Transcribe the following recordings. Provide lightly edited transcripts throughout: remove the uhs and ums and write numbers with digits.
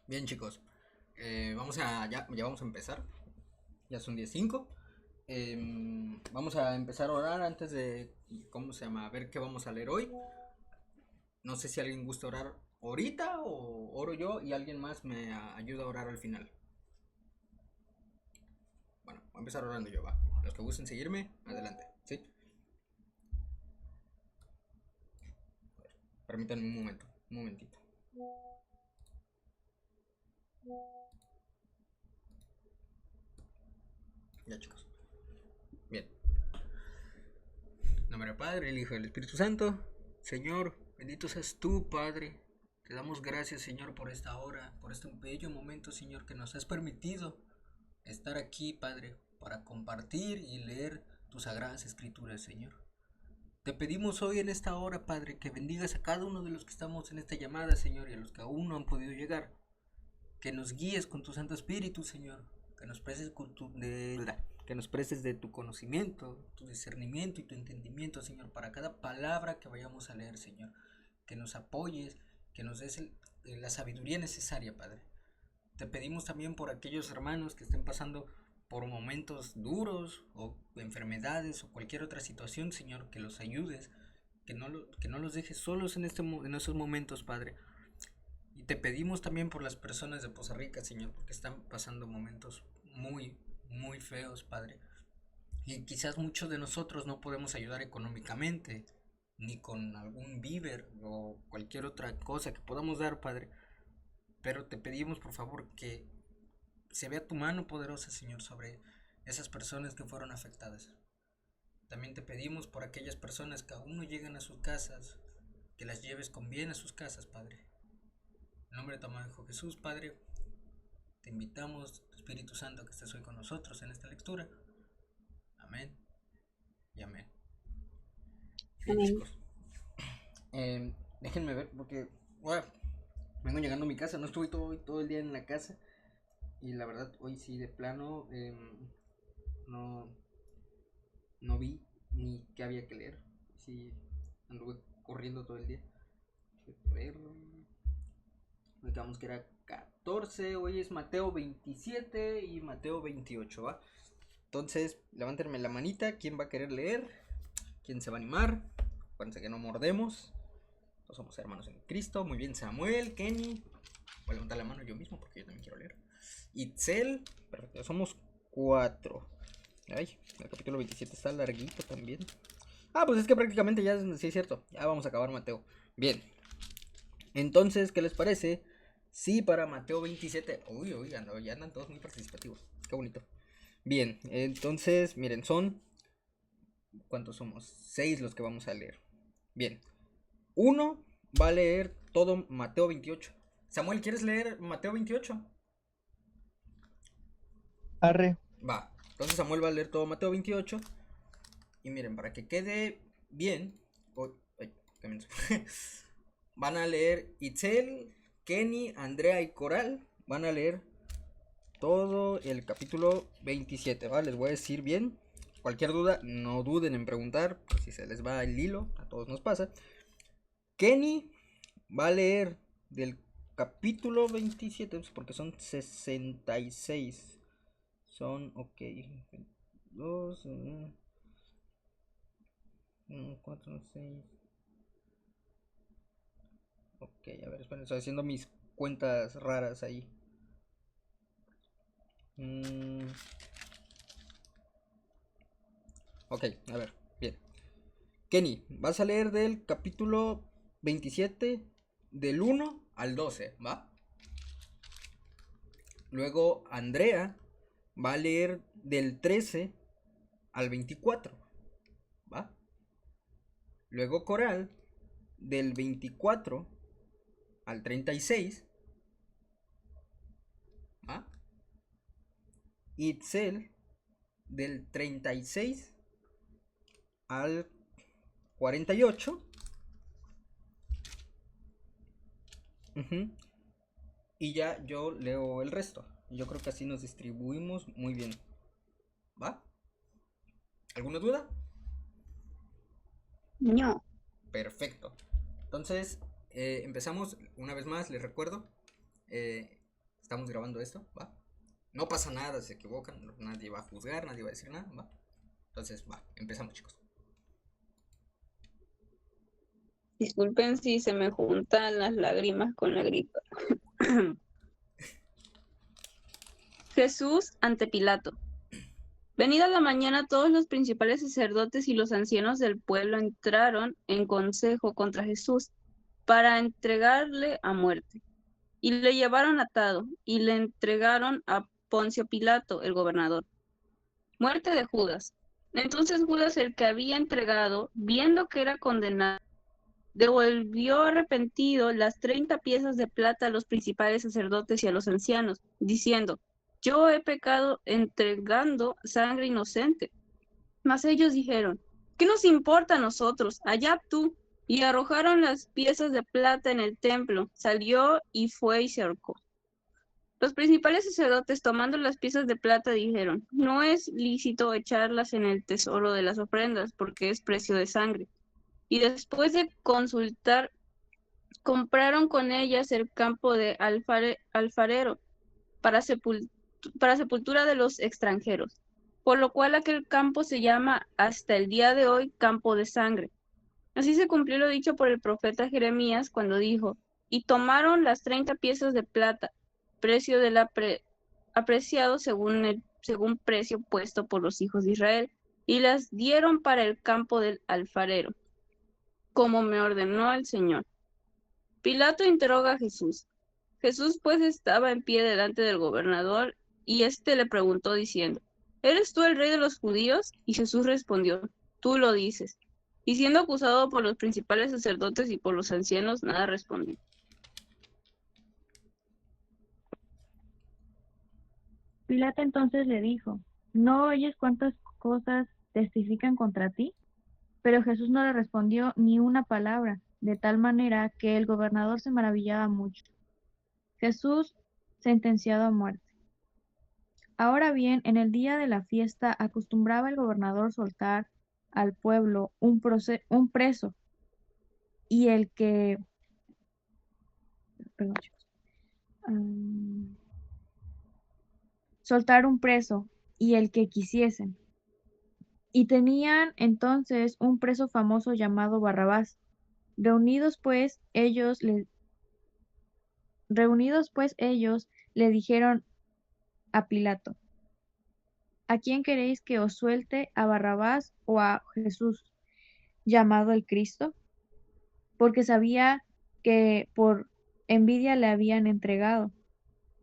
Bien, chicos, ya vamos a empezar. Ya son 10:05. Vamos a empezar a orar antes de, ¿cómo se llama? A ver qué vamos a leer hoy. No sé si alguien gusta orar ahorita o oro yo y alguien más me ayuda a orar al final. Bueno, voy a empezar orando yo, va. Los que gusten seguirme, adelante, ¿sí? Permítanme un momento, un momentito. Ya, chicos. Bien. En nombre del Padre, el Hijo y el Espíritu Santo. Señor, bendito seas tú, Padre. Te damos gracias, Señor, por esta hora, por este bello momento, Señor, que nos has permitido estar aquí, Padre, para compartir y leer tus sagradas escrituras, Señor. Te pedimos hoy en esta hora, Padre, que bendigas a cada uno de los que estamos en esta llamada, Señor, y a los que aún no han podido llegar. Que nos guíes con tu Santo Espíritu, Señor. Que nos prestes que nos prestes de tu conocimiento, tu discernimiento y tu entendimiento, Señor, para cada palabra que vayamos a leer, Señor. Que nos apoyes, que nos des la sabiduría necesaria, Padre. Te pedimos también por aquellos hermanos que estén pasando por momentos duros o enfermedades o cualquier otra situación, Señor, que los ayudes, que no los dejes solos en esos momentos, Padre. Y te pedimos también por las personas de Poza Rica, Señor, porque están pasando momentos muy, muy feos, Padre. Y quizás muchos de nosotros no podemos ayudar económicamente, ni con algún víver o cualquier otra cosa que podamos dar, Padre. Pero te pedimos, por favor, que se vea tu mano poderosa, Señor, sobre esas personas que fueron afectadas. También te pedimos por aquellas personas que aún no llegan a sus casas, que las lleves con bien a sus casas, Padre. En nombre de tu amado Hijo Jesús, Padre, te invitamos, Espíritu Santo, que estés hoy con nosotros en esta lectura. Amén y amén. Bien, Amén. chicos. Déjenme ver, porque vengo llegando a mi casa. No estuve todo el día en la casa. Y la verdad, hoy sí, de plano, no, no vi ni qué había que leer. Sí, anduve corriendo todo el día. A ver, digamos que era 14. Hoy es Mateo 27 y Mateo 28, ¿va? Entonces, levántenme la manita. ¿Quién va a querer leer? ¿Quién se va a animar? Acuérdense que no mordemos. Todos somos hermanos en Cristo. Muy bien, Samuel, Kenny. Voy a levantar la mano yo mismo porque yo también quiero leer. Itzel. Perfecto, somos 4. Ay, el capítulo 27 está larguito también. Ah, pues es que prácticamente ya, sí es cierto. Ya vamos a acabar Mateo. Bien. Entonces, ¿qué les parece? Sí, para Mateo 27. Uy, uy, ya andan todos muy participativos. Qué bonito. Bien, entonces, miren, son ¿cuántos somos? 6 los que vamos a leer. Bien. Uno va a leer todo Mateo 28. Samuel, ¿quieres leer Mateo 28? Arre. Va. Entonces Samuel va a leer todo Mateo 28. Y miren, para que quede bien. Ay, van a leer Itzel, Kenny, Andrea y Coral. Van a leer todo el capítulo 27. ¿Va? Les voy a decir bien. Cualquier duda, no duden en preguntar. Por si se les va el hilo, a todos nos pasa. Kenny va a leer del capítulo 27, porque son 66. Son, ok. 2, 4, 6. Ok, a ver, esperen, estoy haciendo mis cuentas raras ahí. Mm, ok, a ver, bien. Kenny, vas a leer del capítulo 27, del 1 al 12, ¿va? Luego Andrea va a leer del 13 al 24, ¿va? Luego Coral del 24 al 36, ¿va? Itzel del 36 al 48. Uh-huh. Y ya yo leo el resto. Yo creo que así nos distribuimos muy bien. ¿Va? ¿Alguna duda? No. Perfecto. Entonces, empezamos una vez más, les recuerdo. Estamos grabando esto, ¿va? No pasa nada, se equivocan, nadie va a juzgar, nadie va a decir nada, ¿va? Entonces, va, empezamos, chicos. Disculpen si se me juntan las lágrimas con la gripa. Jesús ante Pilato. Venida la mañana, todos los principales sacerdotes y los ancianos del pueblo entraron en consejo contra Jesús para entregarle a muerte. Y le llevaron atado y le entregaron a Poncio Pilato, el gobernador. Muerte de Judas. Entonces Judas, el que había entregado, viendo que era condenado, devolvió arrepentido las 30 piezas de plata a los principales sacerdotes y a los ancianos, diciendo: yo he pecado entregando sangre inocente. Mas ellos dijeron: ¿qué nos importa a nosotros? Allá tú. Y arrojaron las piezas de plata en el templo. Salió y fue y se ahorcó. Los principales sacerdotes, tomando las piezas de plata, dijeron: no es lícito echarlas en el tesoro de las ofrendas, porque es precio de sangre. Y después de consultar, compraron con ellas el campo de alfarero para, para sepultura de los extranjeros, por lo cual aquel campo se llama hasta el día de hoy campo de sangre. Así se cumplió lo dicho por el profeta Jeremías cuando dijo: y tomaron las 30 piezas de plata, precio del apreciado según precio puesto por los hijos de Israel, y las dieron para el campo del alfarero, como me ordenó el Señor. Pilato interroga a Jesús. Jesús pues estaba en pie delante del gobernador, y éste le preguntó diciendo: ¿eres tú el rey de los judíos? Y Jesús respondió: tú lo dices. Y siendo acusado por los principales sacerdotes y por los ancianos, nada respondió. Pilato entonces le dijo: ¿no oyes cuántas cosas testifican contra ti? Pero Jesús no le respondió ni una palabra, de tal manera que el gobernador se maravillaba mucho. Jesús sentenciado a muerte. Ahora bien, en el día de la fiesta acostumbraba el gobernador soltar al pueblo un preso, y el que, perdón, chicos, soltar un preso y el que quisiesen. Y tenían entonces un preso famoso llamado Barrabás. Reunidos pues ellos le dijeron a Pilato: ¿a quién queréis que os suelte, a Barrabás o a Jesús, llamado el Cristo? Porque sabía que por envidia le habían entregado.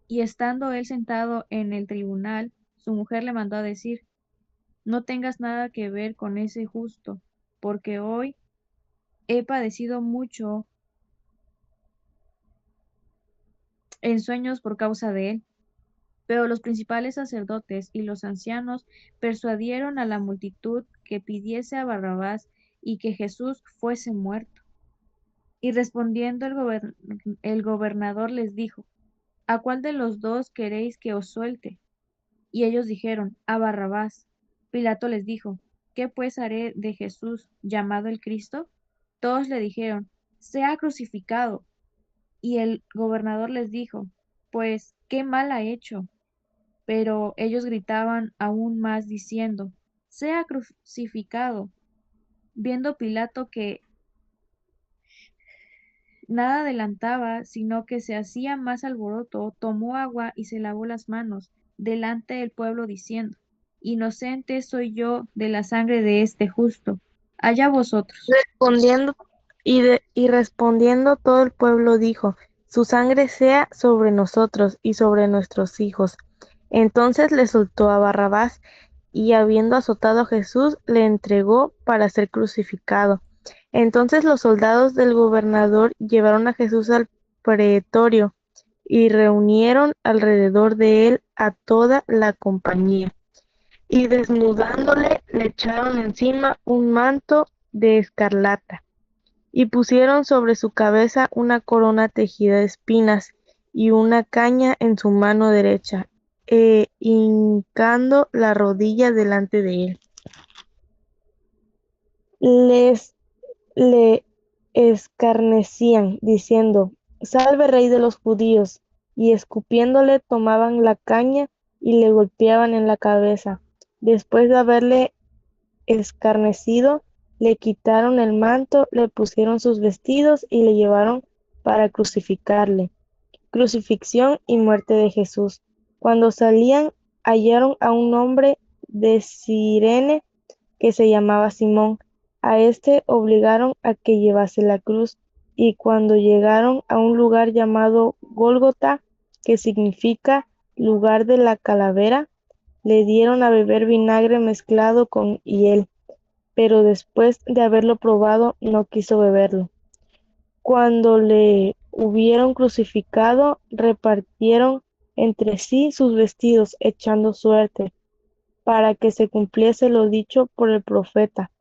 Y estando él sentado en el tribunal, su mujer le mandó a decir: no tengas nada que ver con ese justo, porque hoy he padecido mucho en sueños por causa de él. Pero los principales sacerdotes y los ancianos persuadieron a la multitud que pidiese a Barrabás y que Jesús fuese muerto. Y respondiendo el gobernador les dijo: ¿a cuál de los dos queréis que os suelte? Y ellos dijeron: a Barrabás. Pilato les dijo: ¿qué pues haré de Jesús, llamado el Cristo? Todos le dijeron: sea crucificado. Y el gobernador les dijo: pues, ¿qué mal ha hecho? Pero ellos gritaban aún más diciendo: sea crucificado. Viendo Pilato que nada adelantaba, sino que se hacía más alboroto, tomó agua y se lavó las manos delante del pueblo, diciendo: inocente soy yo de la sangre de este justo. Allá vosotros. Respondiendo todo el pueblo dijo: su sangre sea sobre nosotros y sobre nuestros hijos. Entonces le soltó a Barrabás, y habiendo azotado a Jesús, le entregó para ser crucificado. Entonces los soldados del gobernador llevaron a Jesús al pretorio, y reunieron alrededor de él a toda la compañía. Y desnudándole, le echaron encima un manto de escarlata, y pusieron sobre su cabeza una corona tejida de espinas, y una caña en su mano derecha, hincando la rodilla delante de él. Le escarnecían, diciendo: Salve, Rey de los judíos. y escupiéndole tomaban la caña y le golpeaban en la cabeza. Después de haberle escarnecido, le quitaron el manto, le pusieron sus vestidos y le llevaron para crucificarle. Crucifixión y muerte de Jesús. Cuando salían, hallaron a un hombre de Cirene que se llamaba Simón. A este obligaron a que llevase la cruz, y cuando llegaron a un lugar llamado Gólgota, que significa lugar de la calavera, le dieron a beber vinagre mezclado con hiel, pero después de haberlo probado no quiso beberlo. Cuando le hubieron crucificado, repartieron entre sí sus vestidos, echando suerte, para que se cumpliese lo dicho por el profeta: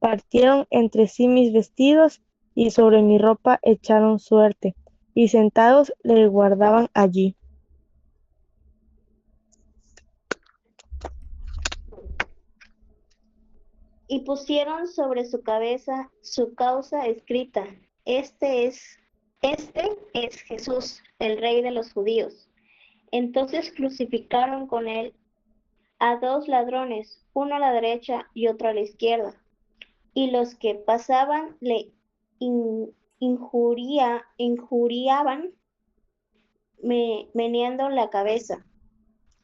partieron entre sí mis vestidos, y sobre mi ropa echaron suerte. Y sentados le guardaban allí. Y pusieron sobre su cabeza su causa escrita: Este es Jesús, el Rey de los judíos. Entonces crucificaron con él a dos ladrones, uno a la derecha y otro a la izquierda. Y los que pasaban le injuriaban, meneando la cabeza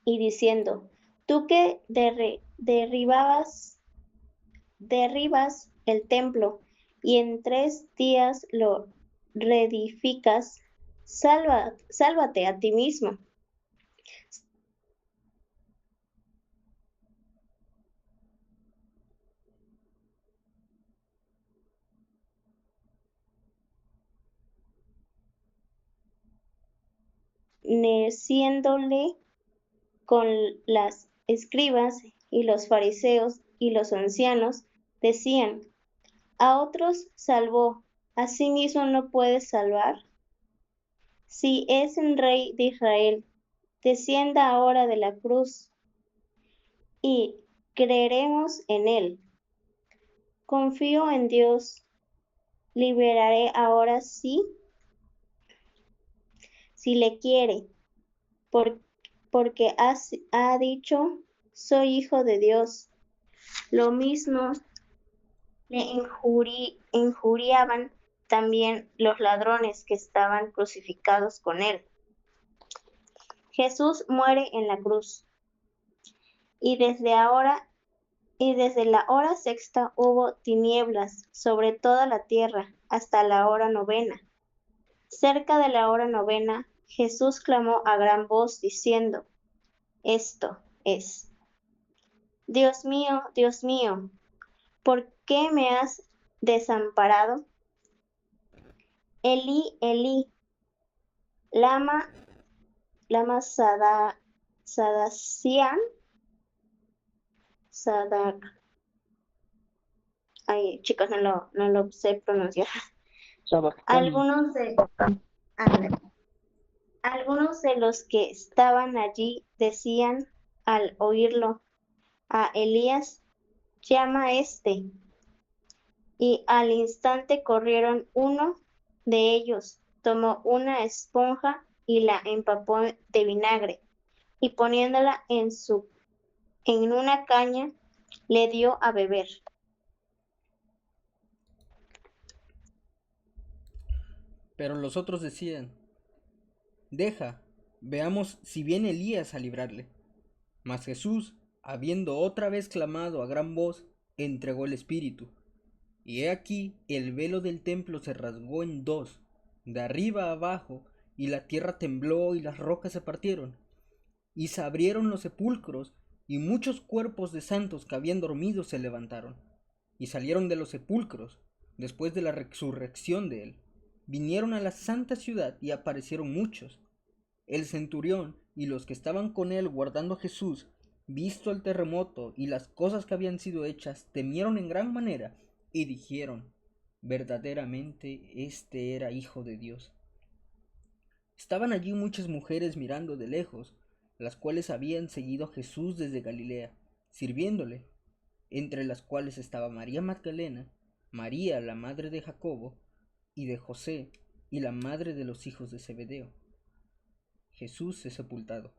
y diciendo: Tú que derribas el templo y en 3 días lo reedificas, sálvate a ti mismo. Neciéndole con las escribas y los fariseos y los ancianos, decían: A otros salvó, ¿a sí mismo no puede salvar? Si es el Rey de Israel, descienda ahora de la cruz y creeremos en él. Confío en Dios, liberaré ahora si le quiere, porque ha dicho: soy hijo de Dios. Lo mismo le injuriaban también los ladrones que estaban crucificados con él. Jesús muere en la cruz, y desde la hora sexta hubo tinieblas sobre toda la tierra hasta la hora novena. Cerca de la hora novena, Jesús clamó a gran voz diciendo: Esto es. Dios mío, ¿por qué me has desamparado? Elí, Elí, lama sadasian, sadak. Ay, chicos, no lo sé pronunciar. Ándale. Algunos de los que estaban allí decían al oírlo a Elías: llama a este. Y al instante corrieron. Uno de ellos tomó una esponja y la empapó de vinagre, y poniéndola en una caña, le dio a beber. Pero los otros decían: deja, veamos si viene Elías a librarle. Mas Jesús, habiendo otra vez clamado a gran voz, entregó el espíritu. Y he aquí el velo del templo se rasgó en dos, de arriba a abajo, y la tierra tembló y las rocas se partieron. Y se abrieron los sepulcros, y muchos cuerpos de santos que habían dormido se levantaron, y salieron de los sepulcros, después de la resurrección de él. Vinieron a la santa ciudad y aparecieron muchos. El centurión y los que estaban con él guardando a Jesús, visto el terremoto y las cosas que habían sido hechas, temieron en gran manera y dijeron: verdaderamente este era hijo de Dios. Estaban allí muchas mujeres mirando de lejos, las cuales habían seguido a Jesús desde Galilea, sirviéndole, entre las cuales estaba María Magdalena, María la madre de Jacobo y de José, y la madre de los hijos de Zebedeo. Jesús es sepultado.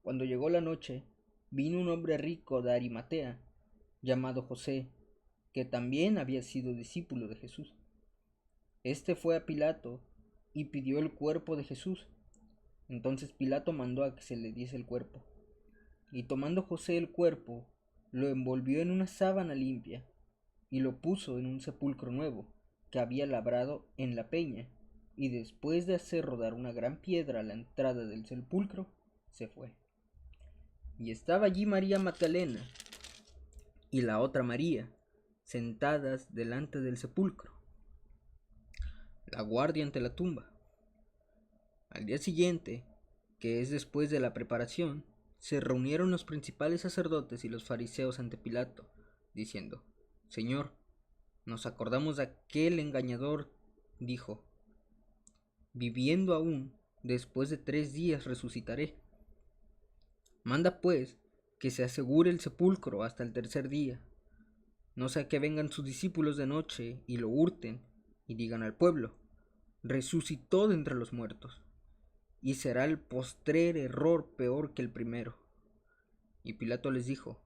Cuando llegó la noche, vino un hombre rico de Arimatea, llamado José, que también había sido discípulo de Jesús. Este fue a Pilato y pidió el cuerpo de Jesús. Entonces Pilato mandó a que se le diese el cuerpo. Y tomando José el cuerpo, lo envolvió en una sábana limpia y lo puso en un sepulcro nuevo que había labrado en la peña, y después de hacer rodar una gran piedra a la entrada del sepulcro, se fue. Y estaba allí María Magdalena y la otra María, sentadas delante del sepulcro, la guardia ante la tumba. Al día siguiente, que es después de la preparación, se reunieron los principales sacerdotes y los fariseos ante Pilato, diciendo: Señor, nos acordamos de aquel engañador, dijo: viviendo aún, después de 3 días resucitaré. Manda pues que se asegure el sepulcro hasta el 3er día, no sea que vengan sus discípulos de noche y lo hurten y digan al pueblo: resucitó de entre los muertos, y será el postrer error peor que el primero. Y Pilato les dijo: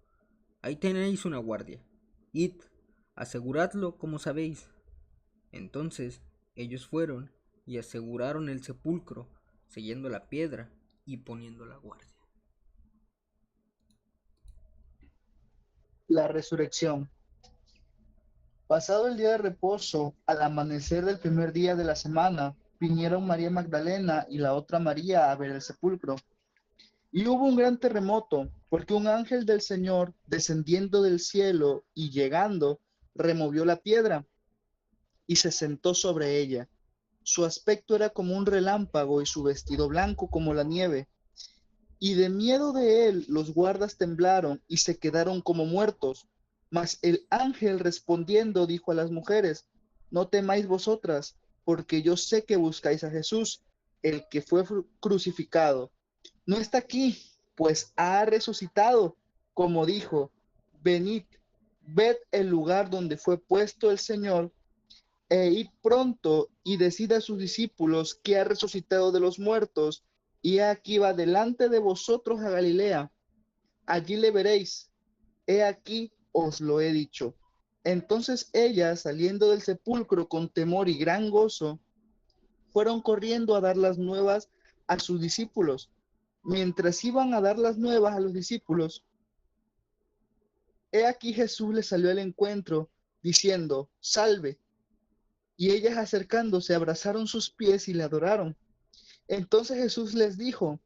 ahí tenéis una guardia, id, aseguradlo como sabéis. Entonces ellos fueron y aseguraron el sepulcro, sellando la piedra y poniendo la guardia. La resurrección. Pasado el día de reposo, al amanecer del primer día de la semana, vinieron María Magdalena y la otra María a ver el sepulcro. Y hubo un gran terremoto, porque un ángel del Señor, descendiendo del cielo y llegando, removió la piedra y se sentó sobre ella. Su aspecto era como un relámpago y su vestido blanco como la nieve. Y de miedo de él los guardas temblaron y se quedaron como muertos. Mas el ángel respondiendo dijo a las mujeres: no temáis vosotras, porque yo sé que buscáis a Jesús, el que fue crucificado. No está aquí, pues ha resucitado, como dijo. Venid, ved el lugar donde fue puesto el Señor, e id pronto y decid a sus discípulos que ha resucitado de los muertos, y aquí va delante de vosotros a Galilea. Allí le veréis. He aquí os lo he dicho. Entonces ellas, saliendo del sepulcro con temor y gran gozo, fueron corriendo a dar las nuevas a sus discípulos. Mientras iban a dar las nuevas a los discípulos, he aquí Jesús les salió al encuentro, diciendo: salve. Y ellas, acercándose, abrazaron sus pies y le adoraron. Entonces Jesús les dijo: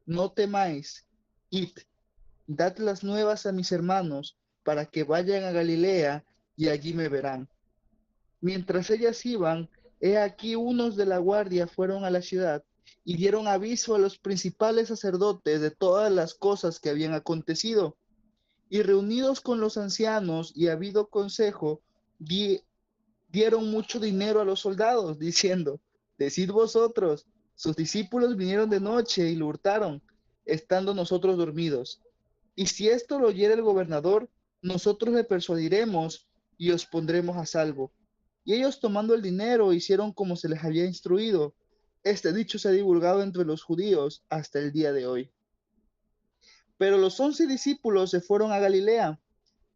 no temáis, id, dad las nuevas a mis hermanos, para que vayan a Galilea, y allí me verán. Mientras ellas iban, he aquí unos de la guardia fueron a la ciudad, y dieron aviso a los principales sacerdotes de todas las cosas que habían acontecido. Y reunidos con los ancianos y habido consejo, dieron mucho dinero a los soldados, diciendo: decid vosotros, sus discípulos vinieron de noche y lo hurtaron, estando nosotros dormidos. Y si esto lo oyere el gobernador, nosotros le persuadiremos y os pondremos a salvo. Y ellos, tomando el dinero, hicieron como se les había instruido. Este dicho se ha divulgado entre los judíos hasta el día de hoy. Pero los 11 discípulos se fueron a Galilea,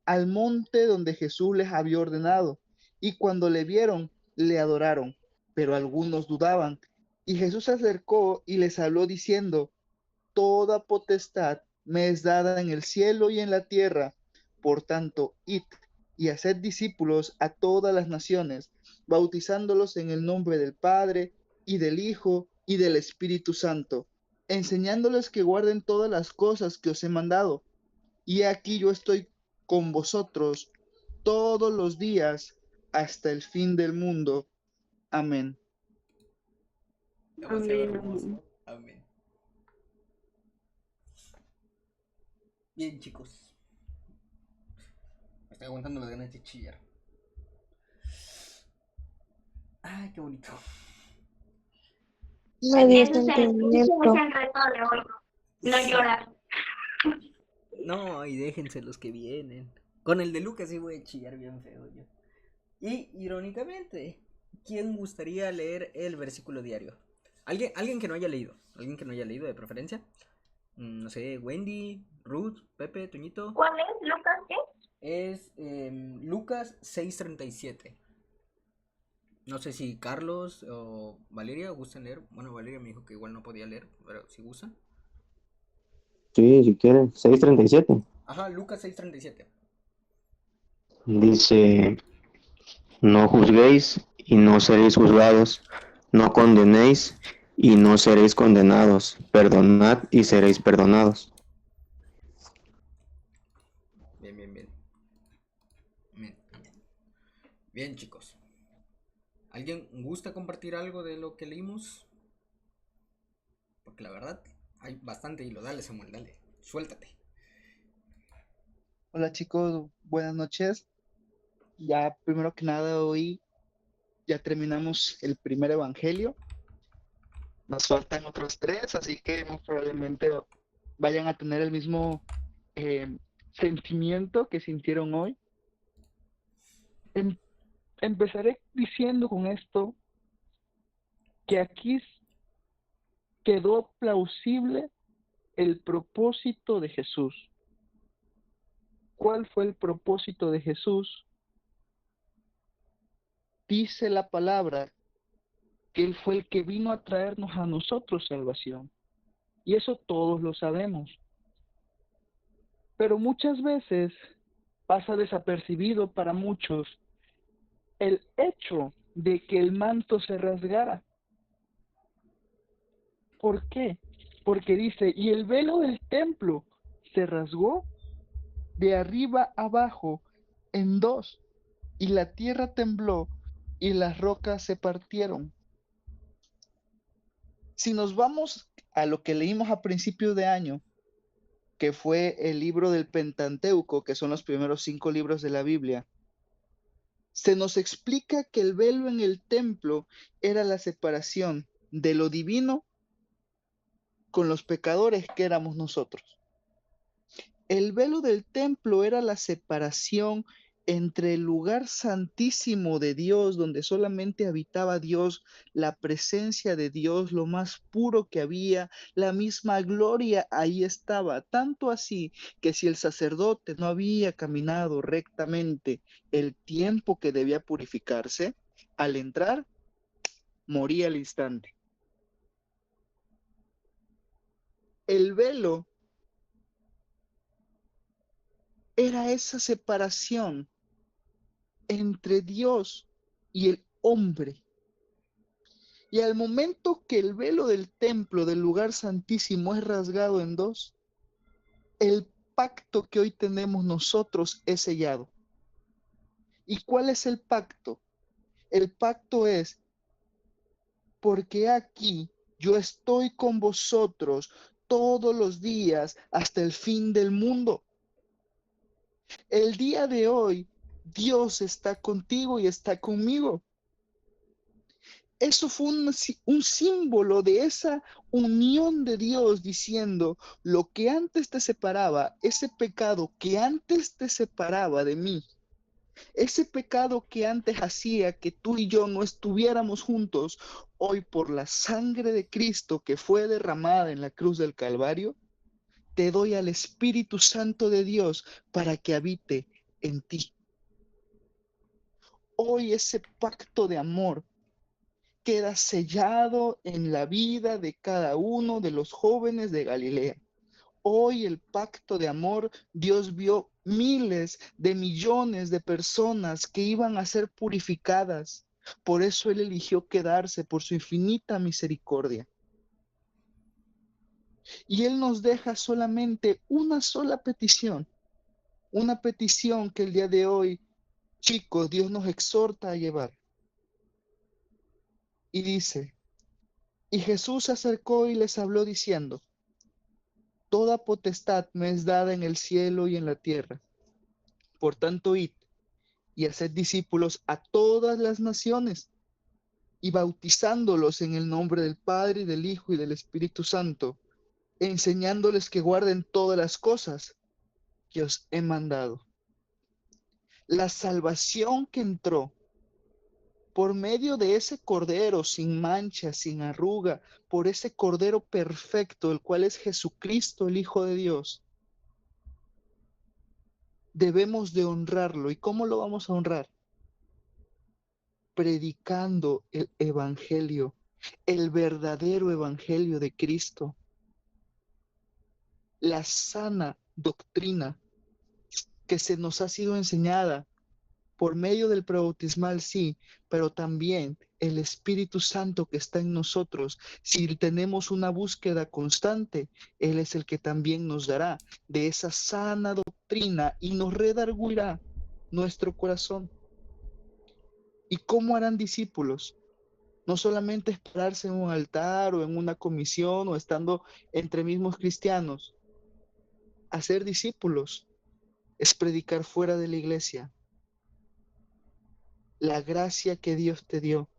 al monte donde Jesús les había ordenado, y cuando le vieron, le adoraron, pero algunos dudaban. Y Jesús se acercó y les habló diciendo: toda potestad me es dada en el cielo y en la tierra. Por tanto, id y haced discípulos a todas las naciones, bautizándolos en el nombre del Padre, y del Hijo, y del Espíritu Santo, enseñándoles que guarden todas las cosas que os he mandado. Y aquí yo estoy con vosotros todos los días hasta el fin del mundo. Amén. Demasiado Amén. hermoso. Amén. Bien, chicos. Me estoy aguantando las ganas de chillar. Ay, qué bonito. Me dio Ese es el sentimiento. reto de hoy, no llorar. No, y déjense los que vienen. Con el de Lucas sí voy a chillar bien feo yo. Y, irónicamente, ¿quién gustaría leer el versículo diario? Alguien que no haya leído. Alguien que no haya leído de preferencia. No sé, Wendy, Ruth, Pepe, Toñito. ¿Cuál es, Lucas, qué? Es Lucas 6:37. No sé si Carlos o Valeria gustan leer. Bueno, Valeria me dijo que igual no podía leer, pero si gustan. Sí, si quieren. 6:37. Ajá, Lucas 6:37. Dice, no juzguéis y no seréis juzgados, no condenéis y no seréis condenados, perdonad y seréis perdonados. Bien, bien, bien. Bien, bien, chicos. ¿Alguien gusta compartir algo de lo que leímos? Porque la verdad, hay bastante hilo. Dale, Samuel, dale. Suéltate. Hola chicos, buenas noches. Ya primero que nada hoy ya terminamos el primer evangelio. Nos faltan otros tres, así que muy probablemente vayan a tener el mismo eh, sentimiento que sintieron hoy. Em- Empezaré diciendo con esto que aquí quedó plausible el propósito de Jesús. ¿Cuál fue el propósito de Jesús? Dice la palabra que Él fue el que vino a traernos a nosotros salvación. Y eso todos lo sabemos. Pero muchas veces pasa desapercibido para muchos el hecho de que el manto se rasgara. ¿Por qué? Porque dice, y el velo del templo se rasgó de arriba abajo en dos, y la tierra tembló y las rocas se partieron. Si nos vamos a lo que leímos a principio de año, que fue el libro del Pentateuco, que son los primeros 5 libros de la Biblia, se nos explica que el velo en el templo era la separación de lo divino con los pecadores que éramos nosotros. El velo del templo era la separación entre el lugar santísimo de Dios, donde solamente habitaba Dios, la presencia de Dios, lo más puro que había, la misma gloria ahí estaba. Tanto así que si el sacerdote no había caminado rectamente el tiempo que debía purificarse, al entrar, moría al instante. El velo era esa separación entre Dios y el hombre. Y al momento que el velo del templo, del lugar santísimo, es rasgado en dos, el pacto que hoy tenemos nosotros es sellado. ¿Y cuál es el pacto? El pacto es, porque aquí yo estoy con vosotros todos los días hasta el fin del mundo. El día de hoy, Dios está contigo y está conmigo. Eso fue un símbolo de esa unión de Dios diciendo, lo que antes te separaba, ese pecado que antes te separaba de mí, ese pecado que antes hacía que tú y yo no estuviéramos juntos, hoy por la sangre de Cristo que fue derramada en la cruz del Calvario, te doy al Espíritu Santo de Dios para que habite en ti. Hoy ese pacto de amor queda sellado en la vida de cada uno de los jóvenes de Galilea. Hoy el pacto de amor, Dios vio miles de millones de personas que iban a ser purificadas. Por eso Él eligió quedarse por su infinita misericordia. Y Él nos deja solamente una sola petición. Una petición que el día de hoy, chicos, Dios nos exhorta a llevar. Y dice, y Jesús se acercó y les habló diciendo, toda potestad me es dada en el cielo y en la tierra. Por tanto, id y haced discípulos a todas las naciones y bautizándolos en el nombre del Padre, y del Hijo y del Espíritu Santo, enseñándoles que guarden todas las cosas que os he mandado. La salvación que entró por medio de ese Cordero sin mancha, sin arruga, por ese Cordero perfecto, el cual es Jesucristo, el Hijo de Dios, debemos de honrarlo. ¿Y cómo lo vamos a honrar? Predicando el Evangelio, el verdadero Evangelio de Cristo, la sana doctrina que se nos ha sido enseñada por medio del prebautismal, sí, pero también el Espíritu Santo que está en nosotros. Si tenemos una búsqueda constante, Él es el que también nos dará de esa sana doctrina y nos redarguirá nuestro corazón. ¿Y cómo harán discípulos? No solamente esperarse en un altar o en una comisión o estando entre mismos cristianos. Hacer discípulos es predicar fuera de la iglesia la gracia que Dios te dio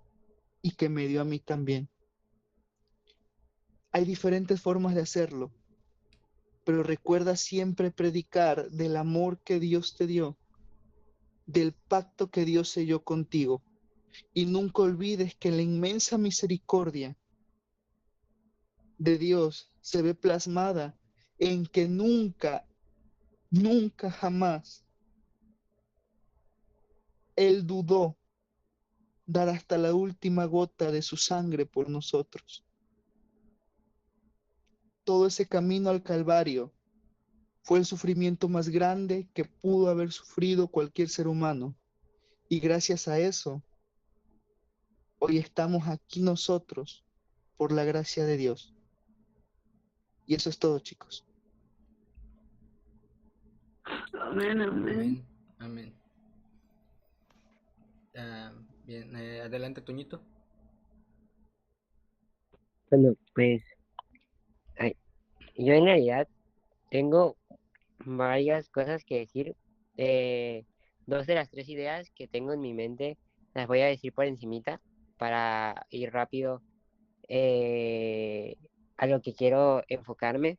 y que me dio a mí también. Hay diferentes formas de hacerlo, pero recuerda siempre predicar del amor que Dios te dio, del pacto que Dios selló contigo. Y nunca olvides que la inmensa misericordia de Dios se ve plasmada en que nunca, nunca jamás Él dudó dar hasta la última gota de su sangre por nosotros. Todo ese camino al Calvario fue el sufrimiento más grande que pudo haber sufrido cualquier ser humano. Y gracias a eso, hoy estamos aquí nosotros por la gracia de Dios. Y eso es todo, chicos. Amén, amén. Amén. Amén. Bien, adelante, Toñito. Bueno, pues yo en realidad tengo varias cosas que decir. Dos de las tres ideas que tengo en mi mente las voy a decir por encimita para ir rápido a lo que quiero enfocarme.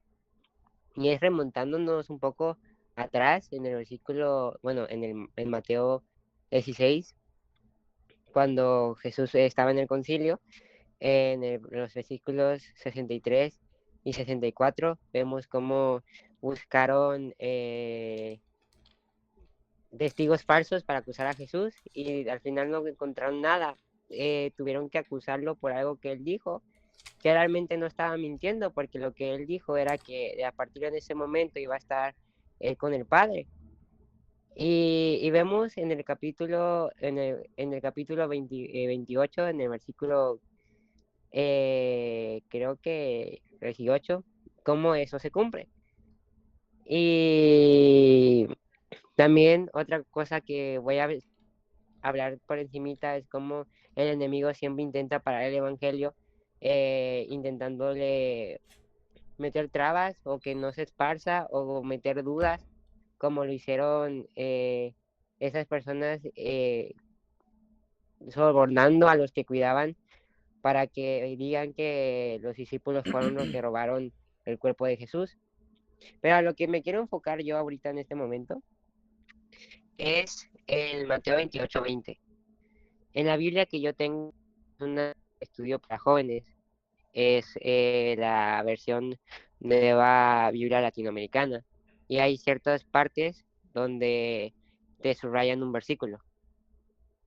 Y es remontándonos un poco atrás en el versículo, bueno, en Mateo 16, cuando Jesús estaba en el concilio. En los versículos 63 y 64 vemos cómo buscaron testigos falsos para acusar a Jesús y al final no encontraron nada. Tuvieron que acusarlo por algo que él dijo, que realmente no estaba mintiendo, porque lo que él dijo era que a partir de ese momento iba a estar con el Padre. Y vemos en el capítulo 28, en el versículo creo que 18, cómo eso se cumple. Y también otra cosa que voy a hablar por encimita es cómo el enemigo siempre intenta parar el evangelio, intentándole meter trabas o que no se esparza o meter dudas, como lo hicieron esas personas sobornando a los que cuidaban para que digan que los discípulos fueron los que robaron el cuerpo de Jesús. Pero a lo que me quiero enfocar yo ahorita en este momento es el Mateo 28:20. En la Biblia que yo tengo, un estudio para jóvenes, es la versión nueva Biblia latinoamericana. Y hay ciertas partes donde te subrayan un versículo.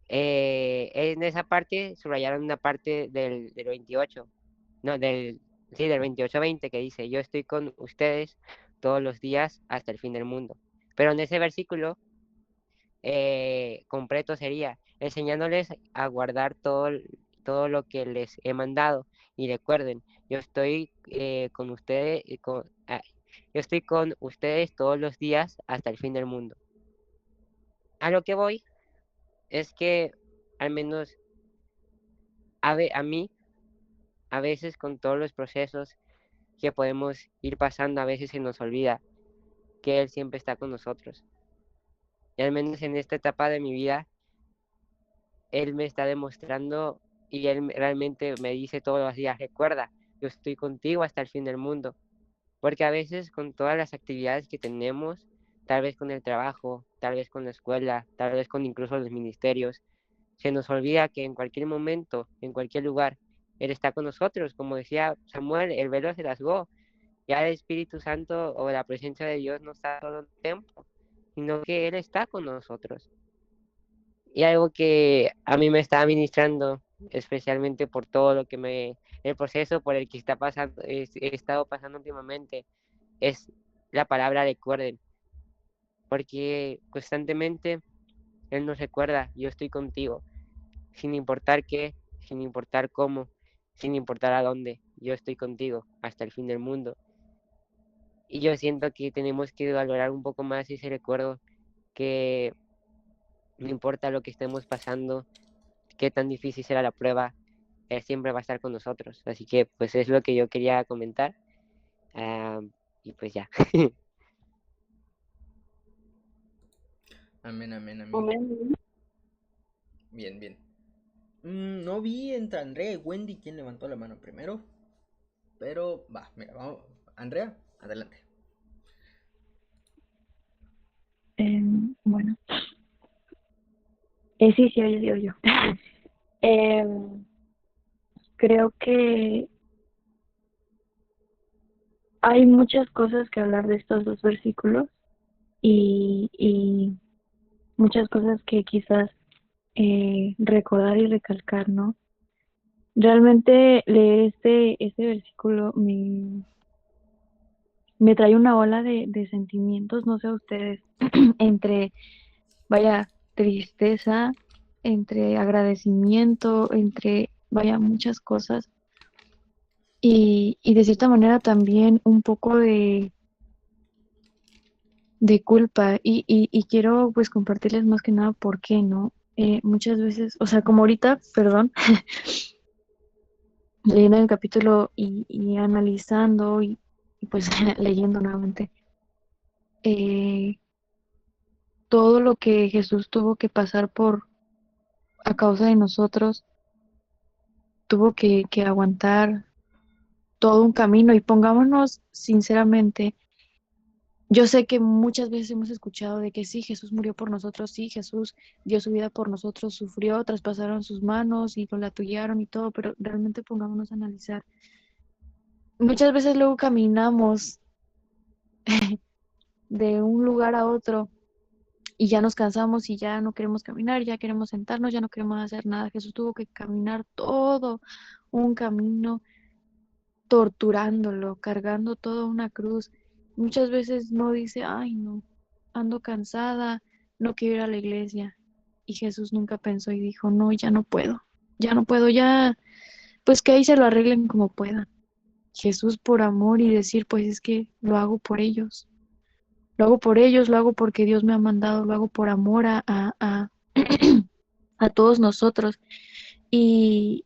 En esa parte subrayaron una parte del 28, no, del 28:20, que dice: yo estoy con ustedes todos los días hasta el fin del mundo. Pero en ese versículo completo sería enseñándoles a guardar todo lo que les he mandado. Y recuerden, yo estoy con ustedes, yo estoy con ustedes todos los días hasta el fin del mundo. A lo que voy es que, al menos a mí, a veces con todos los procesos que podemos ir pasando, a veces se nos olvida que Él siempre está con nosotros. Y al menos en esta etapa de mi vida, Él me está demostrando y Él realmente me dice todos los días: recuerda, yo estoy contigo hasta el fin del mundo. Porque a veces con todas las actividades que tenemos, tal vez con el trabajo, tal vez con la escuela, tal vez con incluso los ministerios, se nos olvida que en cualquier momento, en cualquier lugar, Él está con nosotros. Como decía Samuel, el velo se rasgó. Ya el Espíritu Santo o la presencia de Dios no está solo en el templo, sino que Él está con nosotros. Y algo que a mí me está ministrando, especialmente por todo lo que el proceso por el que he estado pasando últimamente, es la palabra recuerden, porque constantemente Él nos recuerda, yo estoy contigo, sin importar qué, sin importar cómo, sin importar a dónde, yo estoy contigo hasta el fin del mundo. Y yo siento que tenemos que valorar un poco más ese recuerdo, que no importa lo que estemos pasando, qué tan difícil será la prueba, Él siempre va a estar con nosotros. Así que pues es lo que yo quería comentar. Y pues ya. Amén, amén, amén. Amén. Bien, bien. No vi entre Andrea y Wendy quién levantó la mano primero. Pero va, mira, vamos. Andrea, adelante. Bueno, sí, yo. Em, Creo que hay muchas cosas que hablar de estos dos versículos y muchas cosas que quizás recordar y recalcar, ¿no? Realmente leer este versículo me trae una ola de sentimientos, no sé ustedes, entre, vaya, tristeza, entre agradecimiento, entre, vaya, muchas cosas. Y de cierta manera también un poco de culpa. Y quiero pues compartirles más que nada por qué, ¿no? Muchas veces, o sea, como ahorita, perdón, leyendo el capítulo y analizando y pues leyendo nuevamente eh, todo lo que Jesús tuvo que pasar por a causa de nosotros, tuvo que aguantar todo un camino y pongámonos sinceramente. Yo sé que muchas veces hemos escuchado de que sí, Jesús murió por nosotros, sí, Jesús dio su vida por nosotros, sufrió, traspasaron sus manos y lo latigaron y todo, pero realmente pongámonos a analizar. Muchas veces luego caminamos de un lugar a otro y ya nos cansamos y ya no queremos caminar, ya queremos sentarnos, ya no queremos hacer nada. Jesús tuvo que caminar todo un camino torturándolo, cargando toda una cruz. Muchas veces no dice, ay, no, ando cansada, no quiero ir a la iglesia. Y Jesús nunca pensó y dijo, no, ya no puedo, ya, pues que ahí se lo arreglen como puedan. Jesús por amor y decir, pues es que lo hago por ellos. Lo hago por ellos, lo hago porque Dios me ha mandado, lo hago por amor a todos nosotros. Y,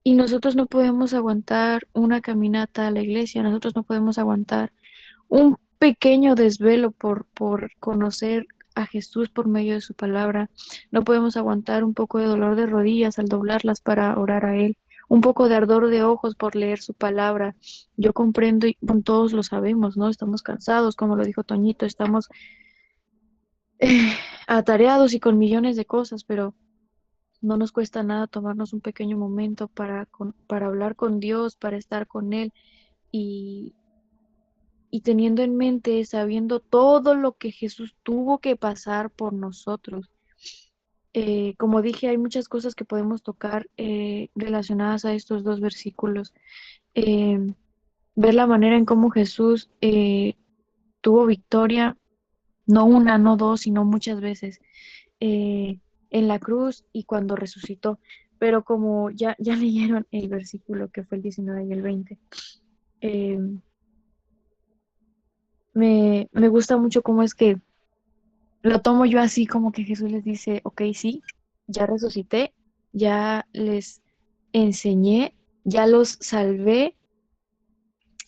y nosotros no podemos aguantar una caminata a la iglesia, nosotros no podemos aguantar un pequeño desvelo por conocer a Jesús por medio de su palabra. No podemos aguantar un poco de dolor de rodillas al doblarlas para orar a Él, un poco de ardor de ojos por leer su palabra. Yo comprendo y todos lo sabemos, ¿no? Estamos cansados, como lo dijo Toñito, estamos atareados y con millones de cosas, pero no nos cuesta nada tomarnos un pequeño momento para hablar con Dios, para estar con Él y, y teniendo en mente, sabiendo todo lo que Jesús tuvo que pasar por nosotros. Como dije, hay muchas cosas que podemos tocar relacionadas a estos dos versículos. Eh, Ver la manera en cómo Jesús tuvo victoria, no una, no dos, sino muchas veces, en la cruz y cuando resucitó. Pero como ya leyeron el versículo que fue el 19 y el 20, eh, me gusta mucho cómo es que lo tomo yo así como que Jesús les dice, ok, sí, ya resucité, ya les enseñé, ya los salvé,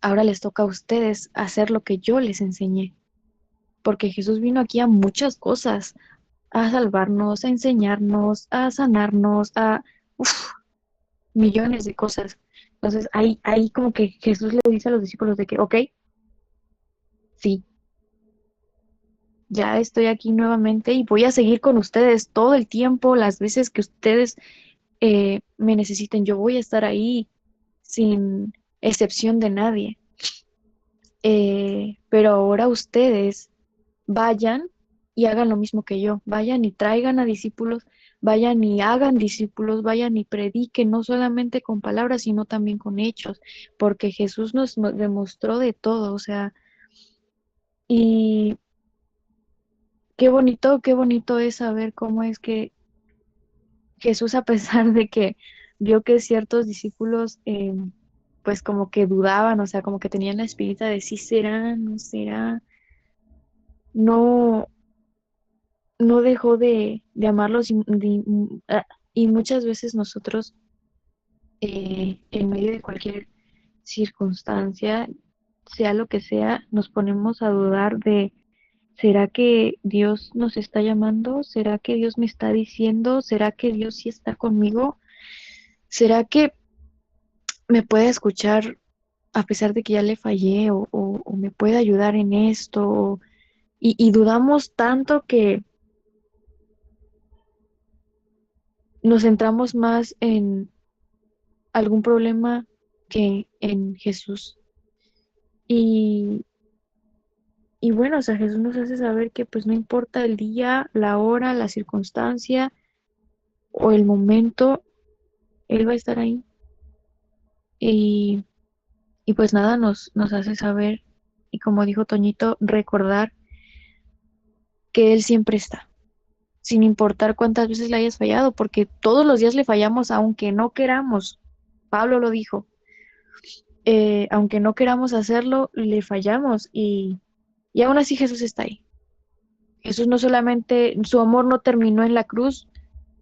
ahora les toca a ustedes hacer lo que yo les enseñé, porque Jesús vino aquí a muchas cosas, a salvarnos, a enseñarnos, a sanarnos, a millones de cosas. Entonces ahí como que Jesús le dice a los discípulos de que, ok, sí, ya estoy aquí nuevamente y voy a seguir con ustedes todo el tiempo, las veces que ustedes me necesiten, yo voy a estar ahí sin excepción de nadie. Pero ahora ustedes vayan y hagan lo mismo que yo, vayan y traigan a discípulos, vayan y hagan discípulos, vayan y prediquen, no solamente con palabras, sino también con hechos, porque Jesús nos demostró de todo, o sea, y qué bonito es saber cómo es que Jesús, a pesar de que vio que ciertos discípulos, pues como que dudaban, o sea, como que tenían la espinita de si será, no será, no, no dejó de amarlos y muchas veces nosotros, en medio de cualquier circunstancia, sea lo que sea, nos ponemos a dudar de, ¿será que Dios nos está llamando? ¿Será que Dios me está diciendo? ¿Será que Dios sí está conmigo? ¿Será que me puede escuchar a pesar de que ya le fallé o me puede ayudar en esto? Y dudamos tanto que nos centramos más en algún problema que en Jesús. Y, y bueno, o sea, Jesús nos hace saber que pues no importa el día, la hora, la circunstancia o el momento, Él va a estar ahí. Y, y pues nada, nos hace saber, y como dijo Toñito, recordar que Él siempre está, sin importar cuántas veces le hayas fallado, porque todos los días le fallamos aunque no queramos. Pablo lo dijo, aunque no queramos hacerlo, le fallamos y aún así Jesús está ahí. Jesús no solamente, su amor no terminó en la cruz,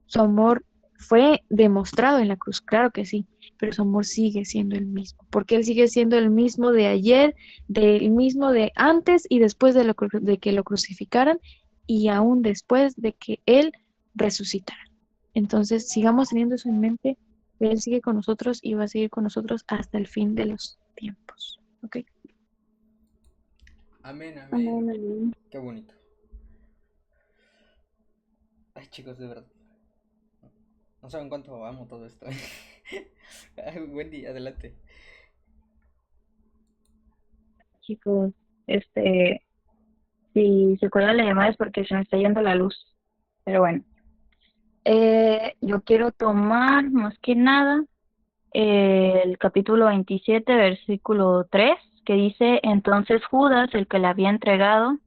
su amor fue demostrado en la cruz, claro que sí, pero su amor sigue siendo el mismo, porque Él sigue siendo el mismo de ayer, del mismo de antes y después de que lo crucificaran y aún después de que Él resucitara. Entonces, sigamos teniendo eso en mente, Él sigue con nosotros y va a seguir con nosotros hasta el fin de los tiempos. ¿Ok? Amén, amén. Amén, amén. Qué bonito. Ay, chicos, de verdad. No saben cuánto amo todo esto. Ay, Wendy, adelante. Chicos, si se cuelga la llamada es porque se me está yendo la luz. Pero bueno, yo quiero tomar más que nada el capítulo 27, versículo 3, que dice, entonces Judas, el que le había entregado,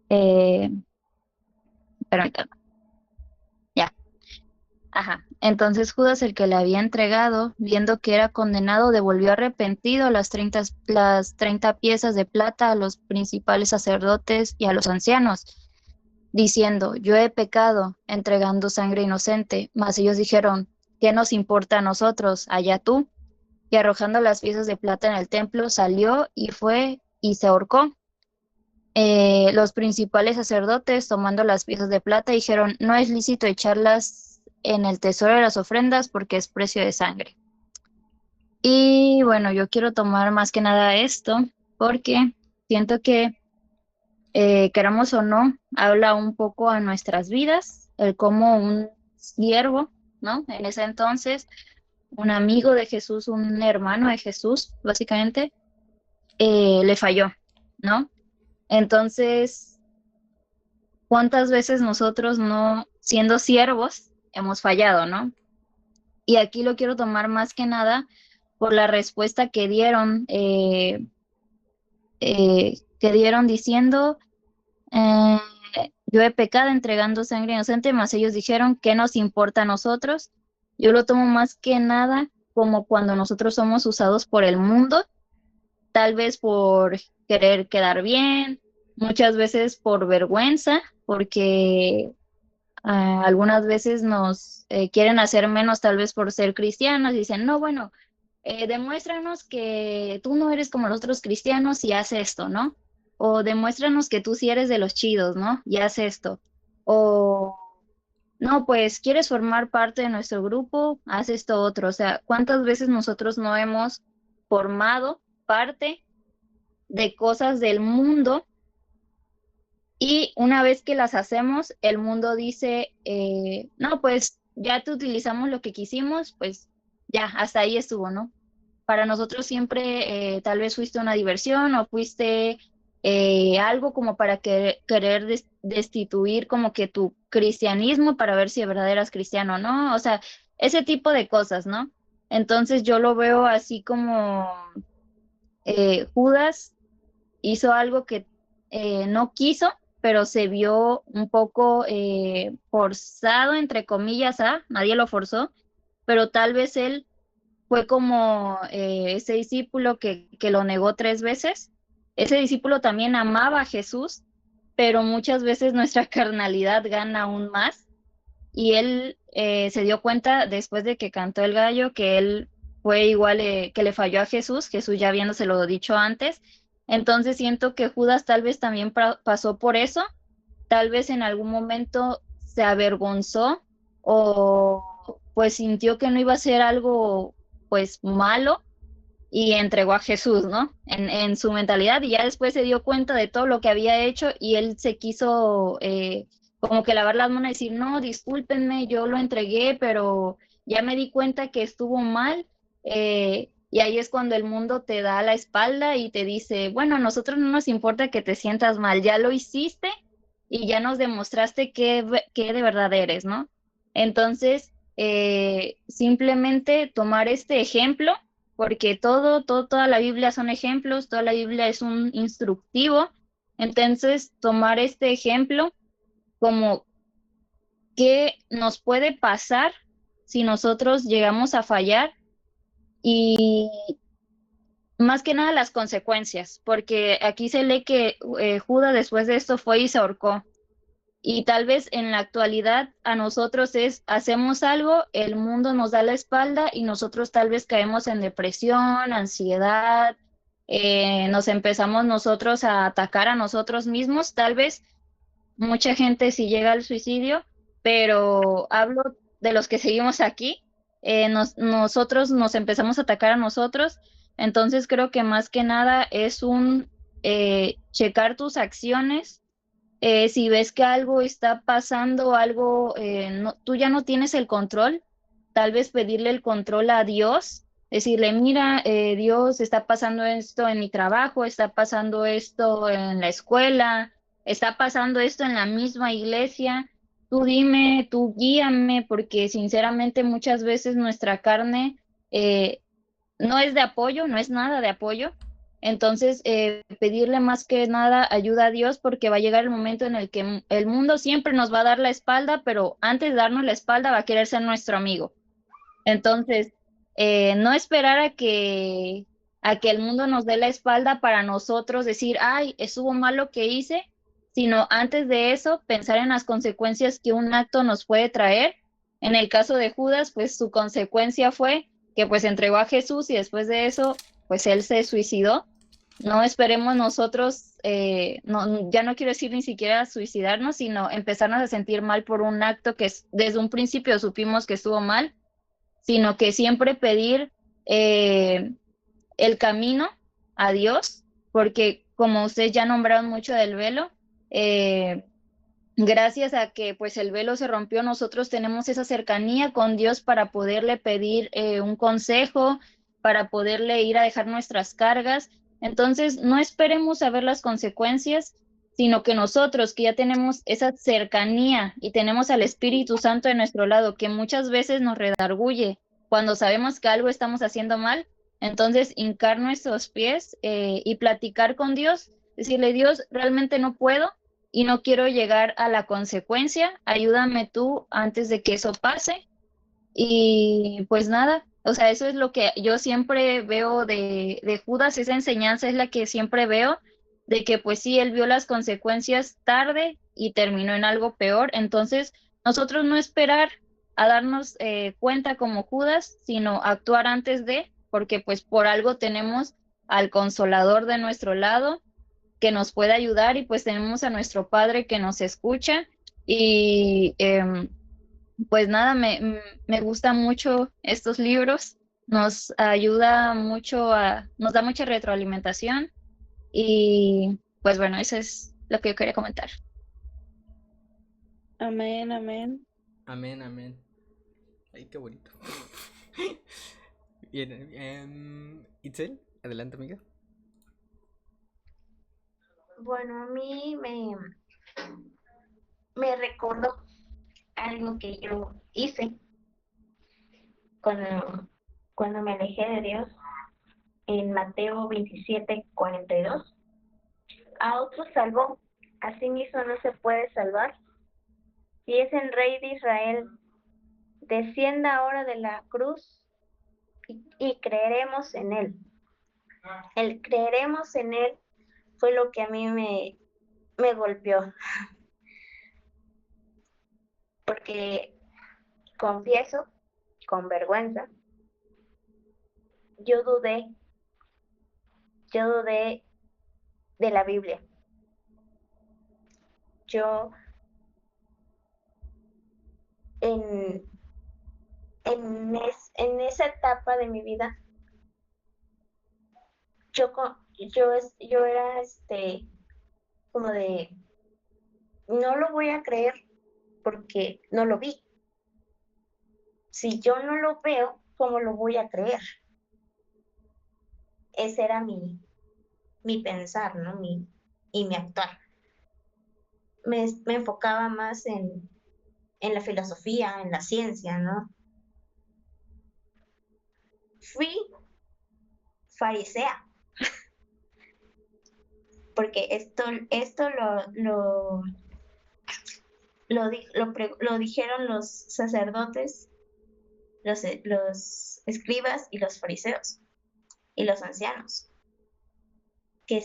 eh, permítame, ya, ajá. Entonces Judas, el que le había entregado, viendo que era condenado, devolvió arrepentido las 30 piezas de plata a los principales sacerdotes y a los ancianos, diciendo, yo he pecado, entregando sangre inocente. Mas ellos dijeron, ¿qué nos importa a nosotros? Allá tú. Y arrojando las piezas de plata en el templo, salió y fue y se ahorcó. Los principales sacerdotes, tomando las piezas de plata, dijeron, no es lícito echarlas en el tesoro de las ofrendas porque es precio de sangre. Y bueno, yo quiero tomar más que nada esto porque siento que, queramos o no, habla un poco a nuestras vidas, el cómo un siervo, ¿no? En ese entonces, un amigo de Jesús, un hermano de Jesús, básicamente, le falló, ¿no? Entonces, ¿cuántas veces nosotros no, siendo siervos, hemos fallado, ¿no? Y aquí lo quiero tomar más que nada por la respuesta que dieron diciendo, eh, yo he pecado entregando sangre inocente, mas ellos dijeron, ¿qué nos importa a nosotros? Yo lo tomo más que nada como cuando nosotros somos usados por el mundo, tal vez por querer quedar bien, muchas veces por vergüenza, porque algunas veces nos quieren hacer menos tal vez por ser cristianos, dicen, no, bueno, demuéstranos que tú no eres como los otros cristianos y haz esto, ¿no? O demuéstranos que tú sí eres de los chidos, ¿no? Y haz esto. O, no, pues, ¿quieres formar parte de nuestro grupo? Haz esto otro. O sea, ¿cuántas veces nosotros no hemos formado parte de cosas del mundo Y una vez que las hacemos, el mundo dice, no, pues ya te utilizamos lo que quisimos, pues ya, hasta ahí estuvo, ¿no? Para nosotros siempre tal vez fuiste una diversión o fuiste algo como para querer destituir como que tu cristianismo para ver si de verdad eras cristiano, o ¿no? O sea, ese tipo de cosas, ¿no? Entonces yo lo veo así como Judas hizo algo que no quiso, pero se vio un poco forzado, entre comillas, nadie lo forzó, pero tal vez él fue como ese discípulo que lo negó 3 veces. Ese discípulo también amaba a Jesús, pero muchas veces nuestra carnalidad gana aún más. Y él se dio cuenta después de que cantó el gallo que él fue igual que le falló a Jesús, Jesús ya habiéndoselo dicho antes. Entonces siento que Judas tal vez también pasó por eso, tal vez en algún momento se avergonzó o pues sintió que no iba a ser algo pues malo y entregó a Jesús, ¿no? En su mentalidad y ya después se dio cuenta de todo lo que había hecho y él se quiso como que lavar las manos y decir, no, discúlpenme, yo lo entregué, pero ya me di cuenta que estuvo mal. Y ahí es cuando el mundo te da la espalda y te dice, bueno, a nosotros no nos importa que te sientas mal, ya lo hiciste y ya nos demostraste que de verdad eres, ¿no? Entonces, simplemente tomar este ejemplo porque toda la Biblia son ejemplos, toda la Biblia es un instructivo. Entonces, tomar este ejemplo como qué nos puede pasar si nosotros llegamos a fallar y más que nada las consecuencias, porque aquí se lee que Judas después de esto fue y se ahorcó. Y tal vez en la actualidad a nosotros hacemos algo, el mundo nos da la espalda y nosotros tal vez caemos en depresión, ansiedad, nos empezamos nosotros a atacar a nosotros mismos, tal vez mucha gente sí llega al suicidio, pero hablo de los que seguimos aquí, nosotros nos empezamos a atacar a nosotros, entonces creo que más que nada es un checar tus acciones si ves que algo está pasando, algo, tú ya no tienes el control, tal vez pedirle el control a Dios, decirle, mira, Dios, está pasando esto en mi trabajo, está pasando esto en la escuela, está pasando esto en la misma iglesia, tú dime, tú guíame, porque sinceramente muchas veces nuestra carne no es de apoyo, no es nada de apoyo. Entonces, pedirle más que nada ayuda a Dios porque va a llegar el momento en el que el mundo siempre nos va a dar la espalda, pero antes de darnos la espalda va a querer ser nuestro amigo. Entonces, no esperar a que el mundo nos dé la espalda para nosotros decir, ay, estuvo mal lo que hice, sino antes de eso pensar en las consecuencias que un acto nos puede traer. En el caso de Judas, pues su consecuencia fue que pues entregó a Jesús y después de eso, pues él se suicidó. No esperemos nosotros, ya no quiero decir ni siquiera suicidarnos, sino empezarnos a sentir mal por un acto que desde un principio supimos que estuvo mal, sino que siempre pedir el camino a Dios, porque como ustedes ya nombraron mucho del velo, eh, gracias a que pues el velo se rompió, nosotros tenemos esa cercanía con Dios para poderle pedir un consejo, para poderle ir a dejar nuestras cargas. Entonces, no esperemos a ver las consecuencias, sino que nosotros que ya tenemos esa cercanía y tenemos al Espíritu Santo de nuestro lado, que muchas veces nos redarguye cuando sabemos que algo estamos haciendo mal, entonces hincar nuestros pies y platicar con Dios, decirle, Dios, realmente no puedo y no quiero llegar a la consecuencia, ayúdame tú antes de que eso pase. Y pues nada, o sea, eso es lo que yo siempre veo de Judas, esa enseñanza es la que siempre veo, de que pues sí, él vio las consecuencias tarde y terminó en algo peor. Entonces, nosotros no esperar a darnos cuenta como Judas, sino actuar antes de, porque pues por algo tenemos al consolador de nuestro lado que nos puede ayudar y pues tenemos a nuestro Padre que nos escucha y pues nada, me gustan mucho estos libros, nos ayuda mucho nos da mucha retroalimentación y pues bueno, eso es lo que yo quería comentar. Amén, amén. Amén, amén. Ay, qué bonito. Bien, Itzel, adelante, amiga. Bueno, a mí me recordó algo que yo hice cuando me alejé de Dios en Mateo 27:42. A otros salvó, a sí mismo no se puede salvar. Si es el Rey de Israel, descienda ahora de la cruz y creeremos en él. El creeremos en él fue lo que a mí me golpeó, porque confieso con vergüenza, yo dudé de la Biblia. Yo en, en esa etapa de mi vida, yo era como de, no lo voy a creer porque no lo vi. Si yo no lo veo, ¿cómo lo voy a creer? Ese era mi pensar, ¿no? Y mi actuar. Me enfocaba más en la filosofía, en la ciencia, ¿no? Fui farisea, porque esto lo dijeron los sacerdotes, los escribas y los fariseos y los ancianos, que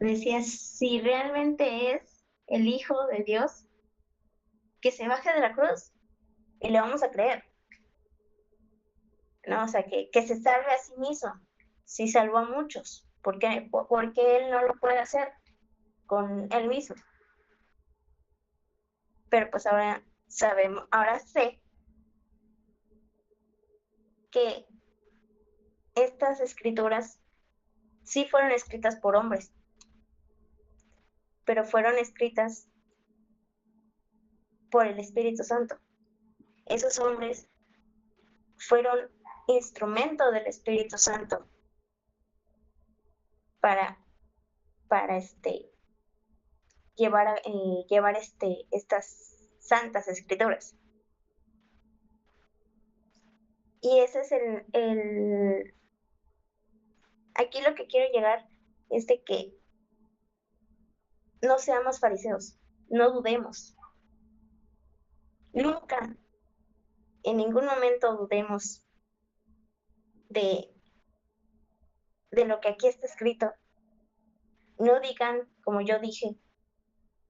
decía, si realmente es el Hijo de Dios, que se baje de la cruz y le vamos a creer, ¿no? O sea, que se salve a sí mismo, si salvó a muchos, porque él no lo puede hacer con él mismo. Pero pues ahora sé que estas escrituras sí fueron escritas por hombres, pero fueron escritas por el Espíritu Santo. Esos hombres fueron instrumento del Espíritu Santo para llevar estas santas escrituras. Y ese es aquí lo que quiero llegar es de que no seamos fariseos, no dudemos. Nunca, en ningún momento dudemos de lo que aquí está escrito. No digan, como yo dije,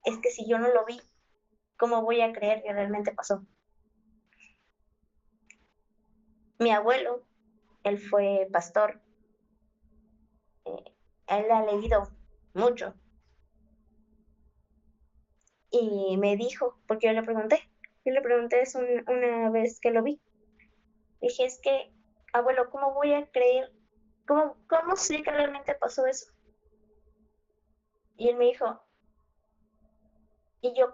es que si yo no lo vi, ¿cómo voy a creer que realmente pasó? Mi abuelo, él fue pastor, él ha leído mucho y me dijo, porque yo le pregunté eso una vez que lo vi, dije, es que, abuelo, ¿cómo voy a creer? ¿Cómo sé que realmente pasó eso? Y él me dijo, ¿y yo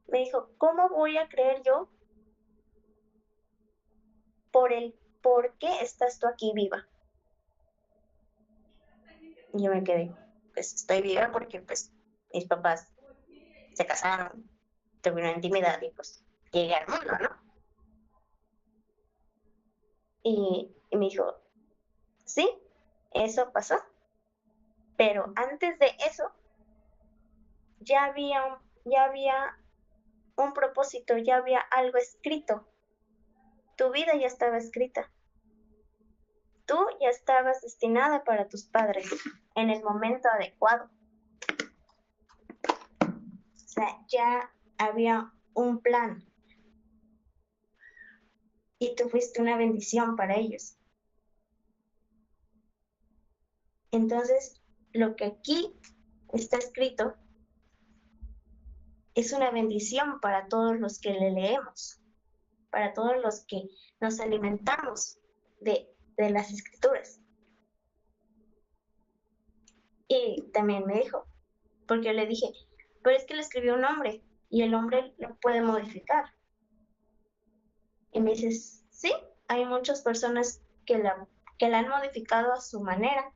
me dijo, ¿cómo voy a creer yo por qué estás tú aquí viva? Y yo me quedé, pues estoy viva porque pues mis papás se casaron, tuvieron intimidad y pues llegué al mundo, ¿no? Y me dijo, sí, eso pasó, pero antes de eso ya había un propósito, ya había algo escrito, tu vida ya estaba escrita, tú ya estabas destinada para tus padres en el momento adecuado. O sea, ya había un plan y tú fuiste una bendición para ellos. Entonces, lo que aquí está escrito es una bendición para todos los que le leemos, para todos los que nos alimentamos de las escrituras. Y también me dijo, porque yo le dije, pero es que lo escribió un hombre y el hombre lo puede modificar. Y me dices, sí, hay muchas personas que la han modificado a su manera,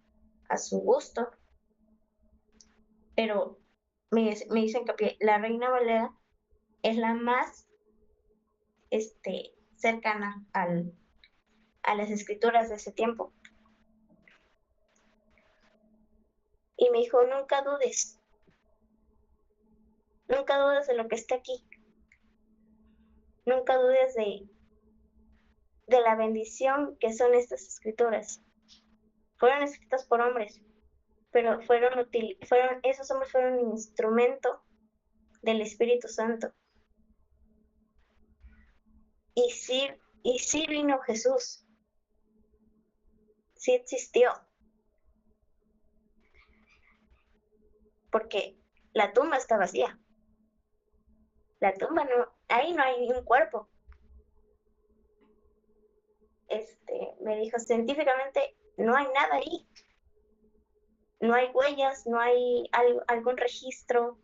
a su gusto, pero me dicen que la Reina Valera es la más cercana a las escrituras de ese tiempo. Y me dijo, nunca dudes de lo que está aquí, nunca dudes de la bendición que son estas escrituras. Fueron escritas por hombres, pero esos hombres fueron un instrumento del Espíritu Santo. Y sí vino Jesús, sí existió, porque la tumba está vacía. La tumba ahí no hay un cuerpo. Me dijo, científicamente no hay nada ahí. No hay huellas, no hay algún registro.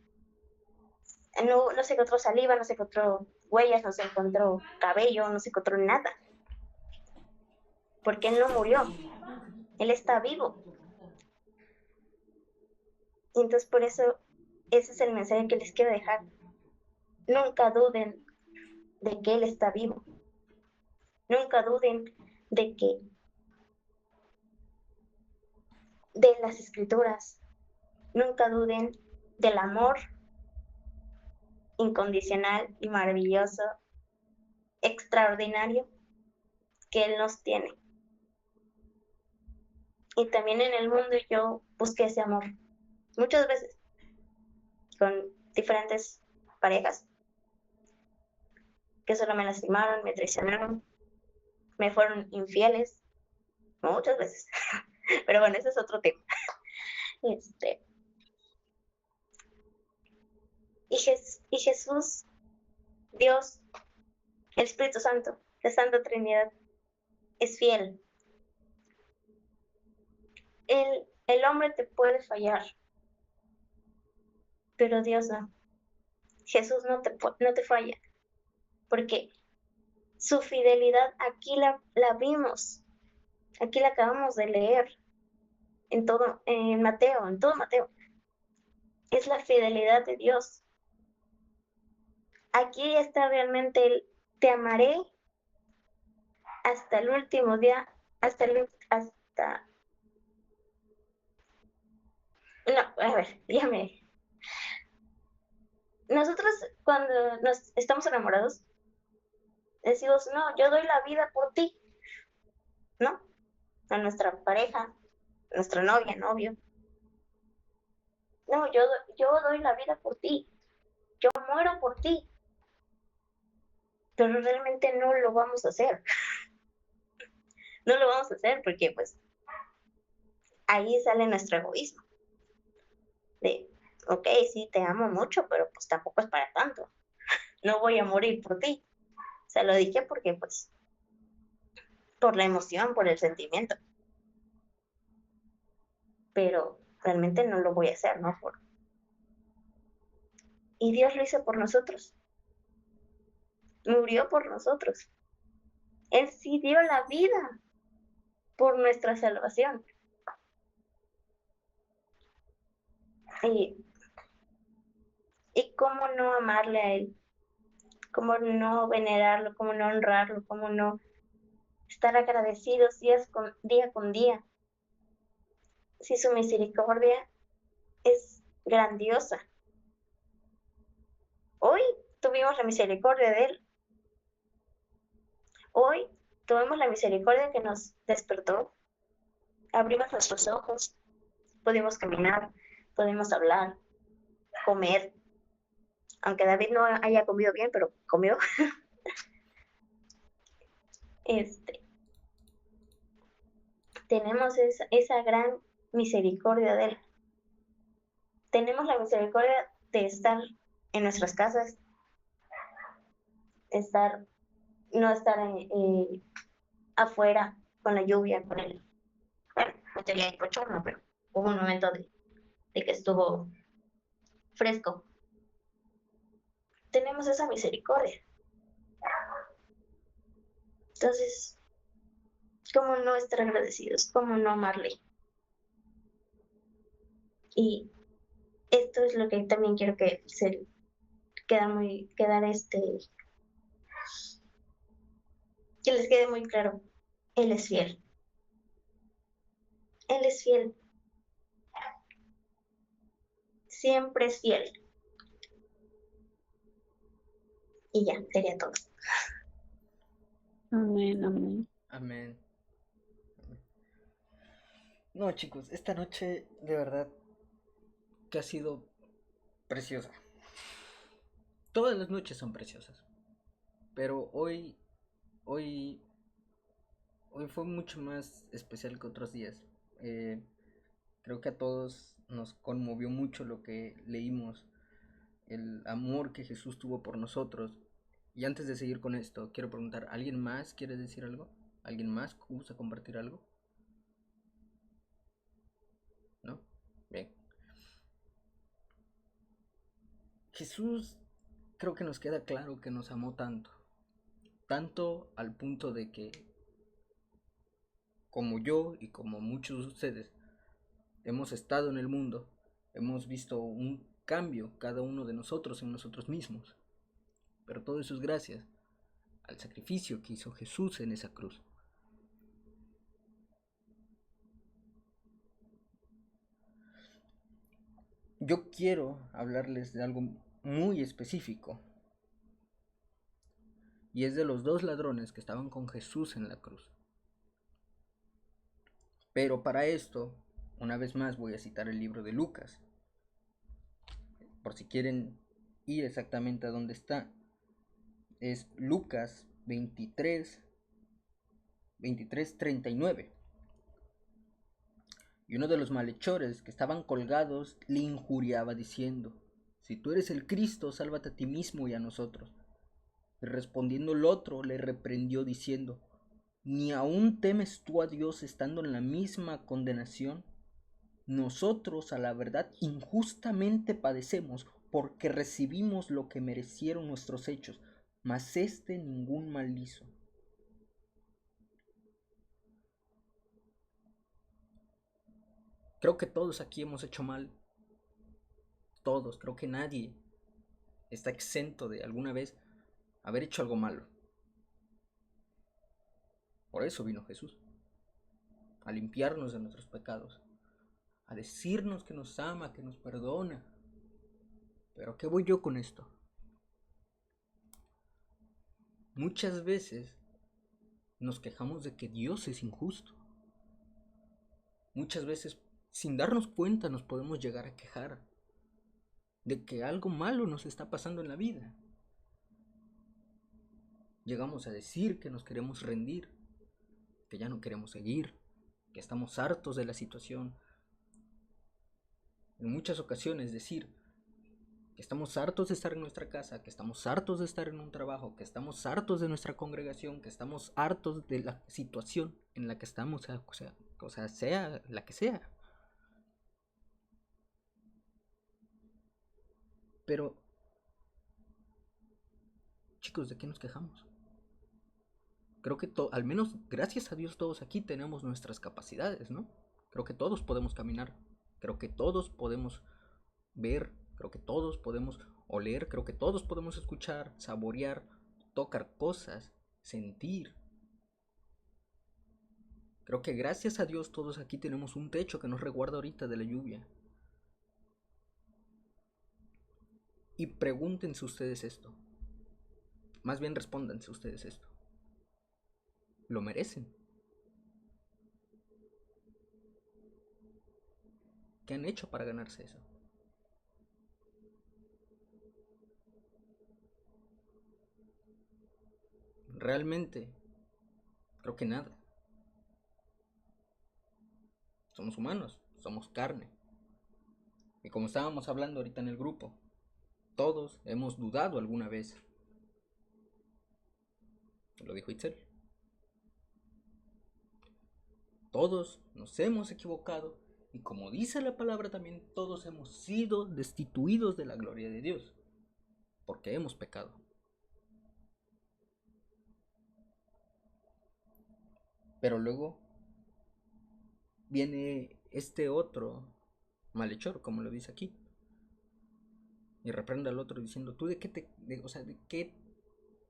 No se encontró saliva, no se encontró huellas, no se encontró cabello, no se encontró nada. Porque él no murió. Él está vivo. Y entonces por eso, ese es el mensaje que les quiero dejar. Nunca duden de que él está vivo. Nunca duden de las escrituras. Nunca duden del amor incondicional y maravilloso, extraordinario que él nos tiene. Y también en el mundo yo busqué ese amor muchas veces con diferentes parejas que solo me lastimaron, me traicionaron, me fueron infieles muchas veces. Pero bueno, ese es otro tema. Y Jesús, Dios, el Espíritu Santo, la Santa Trinidad, es fiel. El hombre te puede fallar, pero Dios no. Jesús no te falla, porque su fidelidad aquí la vimos, aquí la acabamos de leer en todo Mateo. Es la fidelidad de Dios. Aquí está realmente el te amaré hasta el último día, no, a ver, nosotros cuando nos estamos enamorados decimos, no, yo doy la vida por ti, ¿no? A nuestra pareja, nuestra novia, novio. No, yo doy la vida por ti, yo muero por ti, pero realmente no lo vamos a hacer. No lo vamos a hacer porque pues ahí sale nuestro egoísmo. De, ok, sí, te amo mucho, pero pues tampoco es para tanto. No voy a morir por ti. Se lo dije porque pues por la emoción, por el sentimiento. Pero realmente no lo voy a hacer, ¿no? Y Dios lo hizo por nosotros. Murió por nosotros. Él sí dio la vida por nuestra salvación. Y cómo no amarle a Él, cómo no venerarlo, cómo no honrarlo, cómo no estar agradecidos día con día. Si su misericordia es grandiosa. Hoy tuvimos la misericordia de Él. Hoy tuvimos la misericordia que nos despertó. Abrimos nuestros ojos, pudimos caminar, pudimos hablar, comer. Aunque David no haya comido bien, pero comió. Tenemos esa gran misericordia de Él. Tenemos la misericordia de estar en nuestras casas, no estar afuera con la lluvia, con el... Bueno, no tenía bochorno, pero hubo un momento de que estuvo fresco. tenemos esa misericordia. Entonces, ¿cómo no estar agradecidos? ¿Cómo no amarle? Y esto es lo que también quiero que se que les quede muy claro. Él es fiel. Él es fiel. Siempre es fiel. Y ya, sería todo. Amén, amén. Amén. No, chicos, esta noche de verdad que ha sido preciosa. Todas las noches son preciosas. Pero hoy fue mucho más especial que otros días. Creo que a todos nos conmovió mucho lo que leímos, el amor que Jesús tuvo por nosotros. Y antes de seguir con esto, quiero preguntar, ¿alguien más quiere decir algo? ¿Alguien más gusta compartir algo? ¿No? Bien. Jesús creo que nos queda claro que nos amó tanto. Tanto al punto de que, como yo y como muchos de ustedes, hemos estado en el mundo, hemos visto un cambio cada uno de nosotros en nosotros mismos. Pero todo eso es gracias al sacrificio que hizo Jesús en esa cruz. Yo quiero hablarles de algo muy específico. Y es de los dos ladrones que estaban con Jesús en la cruz. Pero para esto, una vez más voy a citar el libro de Lucas. Por si quieren ir exactamente a donde está. Es Lucas 23:39. Y uno de los malhechores que estaban colgados le injuriaba diciendo: si tú eres el Cristo, sálvate a ti mismo y a nosotros. Y respondiendo el otro le reprendió diciendo: ¿ni aún temes tú a Dios estando en la misma condenación? Nosotros a la verdad injustamente padecemos, porque recibimos lo que merecieron nuestros hechos, mas éste ningún mal hizo. Creo que todos aquí hemos hecho mal. Todos, creo que nadie está exento de alguna vez haber hecho algo malo. Por eso vino Jesús, a limpiarnos de nuestros pecados, a decirnos que nos ama, que nos perdona. Pero ¿qué voy yo con esto? Muchas veces nos quejamos de que Dios es injusto. Muchas veces, sin darnos cuenta, nos podemos llegar a quejar de que algo malo nos está pasando en la vida. Llegamos a decir que nos queremos rendir, que ya no queremos seguir, que estamos hartos de la situación. En muchas ocasiones decir que estamos hartos de estar en nuestra casa, que estamos hartos de estar en un trabajo, que estamos hartos de nuestra congregación, que estamos hartos de la situación en la que estamos, sea la que sea. Pero, chicos, ¿de qué nos quejamos? Creo que al menos, gracias a Dios, todos aquí tenemos nuestras capacidades, ¿no? Creo que todos podemos caminar, creo que todos podemos ver, creo que todos podemos oler, creo que todos podemos escuchar, saborear, tocar cosas, sentir. Creo que gracias a Dios todos aquí tenemos un techo que nos resguarda ahorita de la lluvia. Y pregúntense ustedes esto. Más bien respóndanse ustedes esto. ¿Lo merecen? ¿Qué han hecho para ganarse eso? Realmente, creo que nada. Somos humanos, somos carne. Y como estábamos hablando ahorita en el grupo, todos hemos dudado alguna vez. Lo dijo Itzel. Todos nos hemos equivocado y como dice la palabra también, todos hemos sido destituidos de la gloria de Dios. porque hemos pecado. Pero luego viene este otro malhechor, como lo dice aquí, y reprende al otro diciendo, ¿tú de qué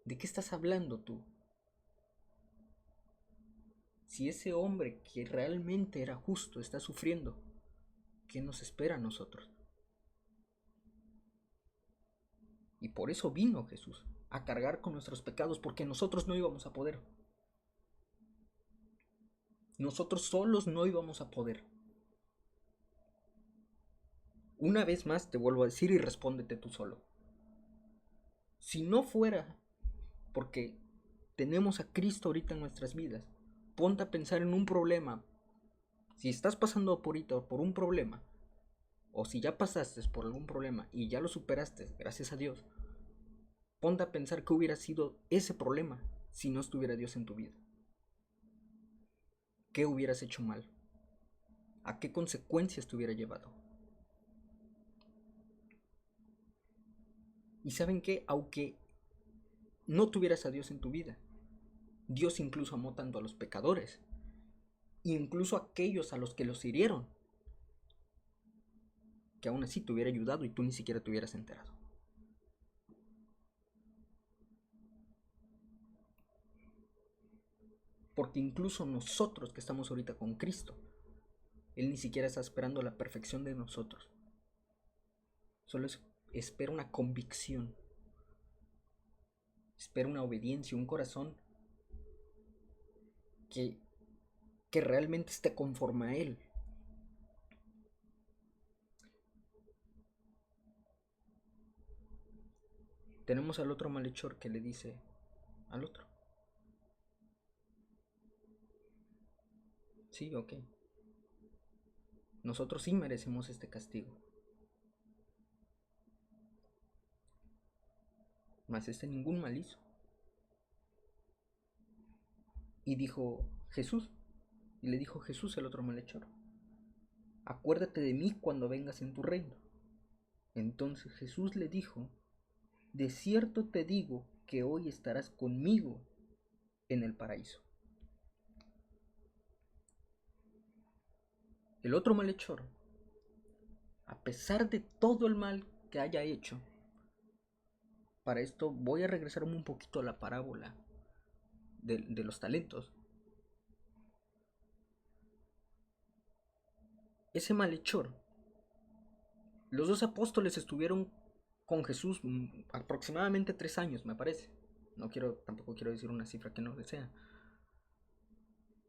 de qué estás hablando tú? Si ese hombre que realmente era justo está sufriendo, ¿qué nos espera a nosotros? Y por eso vino Jesús, a cargar con nuestros pecados, porque nosotros no íbamos a poder. Nosotros solos no íbamos a poder. Una vez más te vuelvo a decir y respóndete tú solo. Si no fuera porque tenemos a Cristo ahorita en nuestras vidas, ponte a pensar en un problema. Si estás pasando por un problema, o si ya pasaste por algún problema y ya lo superaste, gracias a Dios, ponte a pensar qué hubiera sido ese problema si no estuviera Dios en tu vida. ¿Qué hubieras hecho mal? ¿A qué consecuencias te hubiera llevado? Y ¿saben qué? Aunque no tuvieras a Dios en tu vida, Dios incluso amó tanto a los pecadores, incluso a aquellos a los que los hirieron, que aún así te hubiera ayudado y tú ni siquiera te hubieras enterado. Porque incluso nosotros que estamos ahorita con Cristo, Él ni siquiera está esperando la perfección de nosotros. Solo espera una convicción. Espera una obediencia, un corazón que realmente esté conforme a Él. Tenemos al otro malhechor que le dice al otro: sí, ok. Nosotros sí merecemos este castigo. Mas este ningún mal hizo. Y le dijo Jesús al otro malhechor: acuérdate de mí cuando vengas en tu reino. Entonces Jesús le dijo: de cierto te digo que hoy estarás conmigo en el paraíso. El otro malhechor, a pesar de todo el mal que haya hecho, para esto voy a regresarme un poquito a la parábola de los talentos. Ese malhechor, los dos apóstoles estuvieron con Jesús aproximadamente 3 años, me parece. Tampoco quiero decir una cifra que no desea.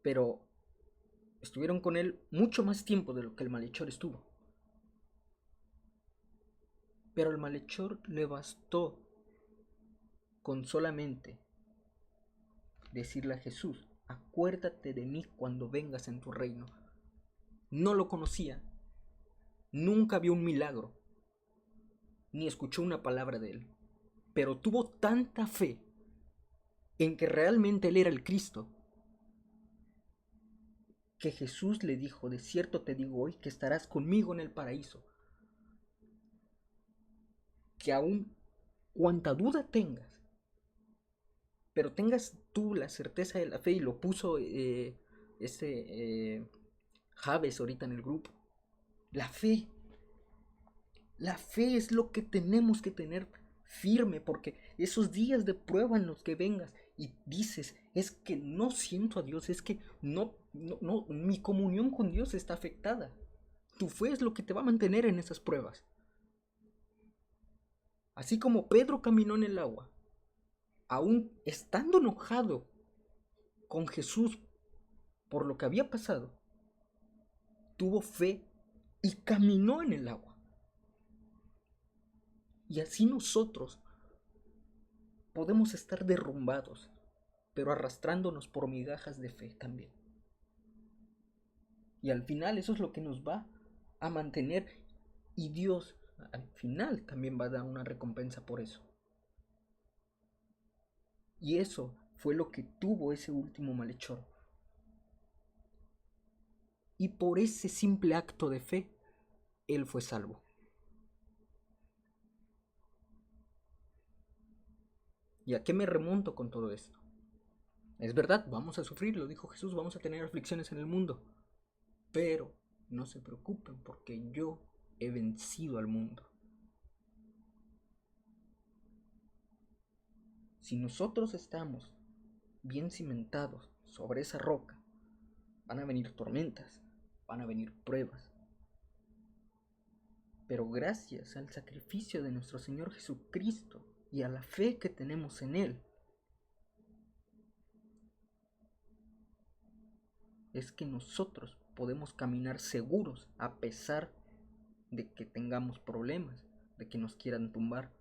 Pero estuvieron con él mucho más tiempo de lo que el malhechor estuvo. Pero al malhechor le bastó con solamente decirle a Jesús: acuérdate de mí cuando vengas en tu reino. No lo conocía, nunca vio un milagro, ni escuchó una palabra de él, pero tuvo tanta fe en que realmente él era el Cristo, que Jesús le dijo: de cierto te digo hoy que estarás conmigo en el paraíso. Que aún cuanta duda tengas, pero tengas tú la certeza de la fe, y lo puso Javes ahorita en el grupo. La fe es lo que tenemos que tener firme, porque esos días de prueba en los que vengas y dices: es que no siento a Dios, es que no, mi comunión con Dios está afectada. Tu fe es lo que te va a mantener en esas pruebas. Así como Pedro caminó en el agua, aún estando enojado con Jesús por lo que había pasado, tuvo fe y caminó en el agua. Y así nosotros podemos estar derrumbados, pero arrastrándonos por migajas de fe también. Y al final eso es lo que nos va a mantener, y Dios al final también va a dar una recompensa por eso. Y eso fue lo que tuvo ese último malhechor. Y por ese simple acto de fe, él fue salvo. ¿Y a qué me remonto con todo esto? Es verdad, vamos a sufrir, lo dijo Jesús, vamos a tener aflicciones en el mundo. Pero no se preocupen porque yo he vencido al mundo. Si nosotros estamos bien cimentados sobre esa roca, van a venir tormentas, van a venir pruebas. Pero gracias al sacrificio de nuestro Señor Jesucristo y a la fe que tenemos en Él, es que nosotros podemos caminar seguros a pesar de que tengamos problemas, de que nos quieran tumbar.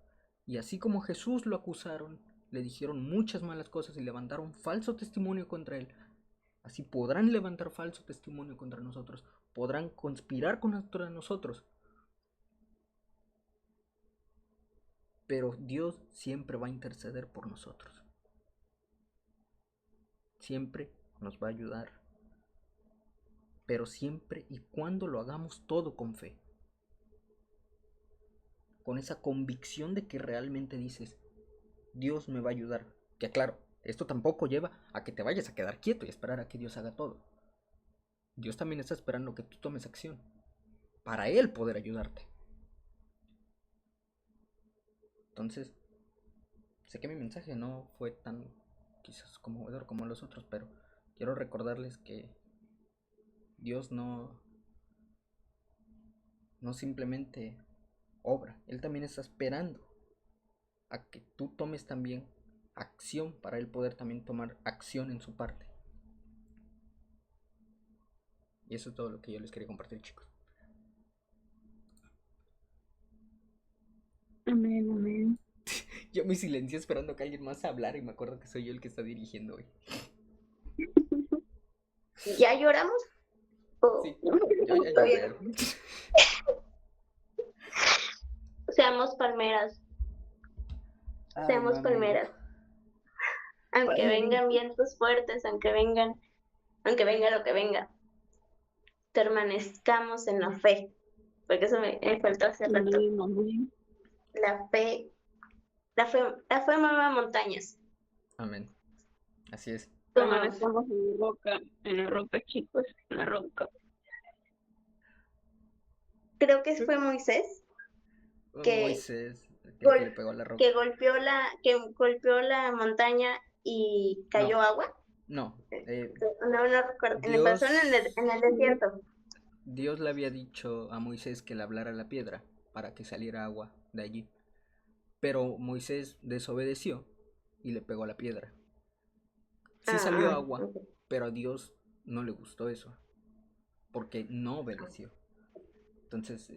Y así como Jesús lo acusaron, le dijeron muchas malas cosas y levantaron falso testimonio contra él, así podrán levantar falso testimonio contra nosotros, podrán conspirar contra nosotros. Pero Dios siempre va a interceder por nosotros. Siempre nos va a ayudar. Pero siempre y cuando lo hagamos todo con fe. Con esa convicción de que realmente dices, Dios me va a ayudar. Que claro, esto tampoco lleva a que te vayas a quedar quieto y esperar a que Dios haga todo. Dios también está esperando que tú tomes acción para Él poder ayudarte. Entonces, sé que mi mensaje no fue tan quizás conmovedor como los otros, pero quiero recordarles que Dios no simplemente obra, Él también está esperando a que tú tomes también acción para Él poder también tomar acción en su parte. Y eso es todo lo que yo les quería compartir, chicos. Amén, amén. Yo me silencié esperando que alguien más hablara y me acuerdo que soy yo el que está dirigiendo hoy. ¿Ya lloramos? Sí, yo ya lloré. Seamos palmeras, seamos Ay, palmeras. Aunque vengan vientos fuertes, aunque venga lo que venga, permanezcamos en la fe, porque eso me faltó hace rato. Amén, amén. La fe mueve montañas. Amén. Así es. Permanezcamos en la roca, chicos, en la roca. Creo que fue Moisés que, Moisés, que le pegó a la roca. que golpeó la montaña y cayó agua. No, No recuerdo. Dios, Pasó en el desierto. Dios le había dicho a Moisés que le hablara a la piedra para que saliera agua de allí. Pero Moisés desobedeció y le pegó a la piedra. Sí salió agua, Okay. pero a Dios no le gustó eso, porque no obedeció. Entonces,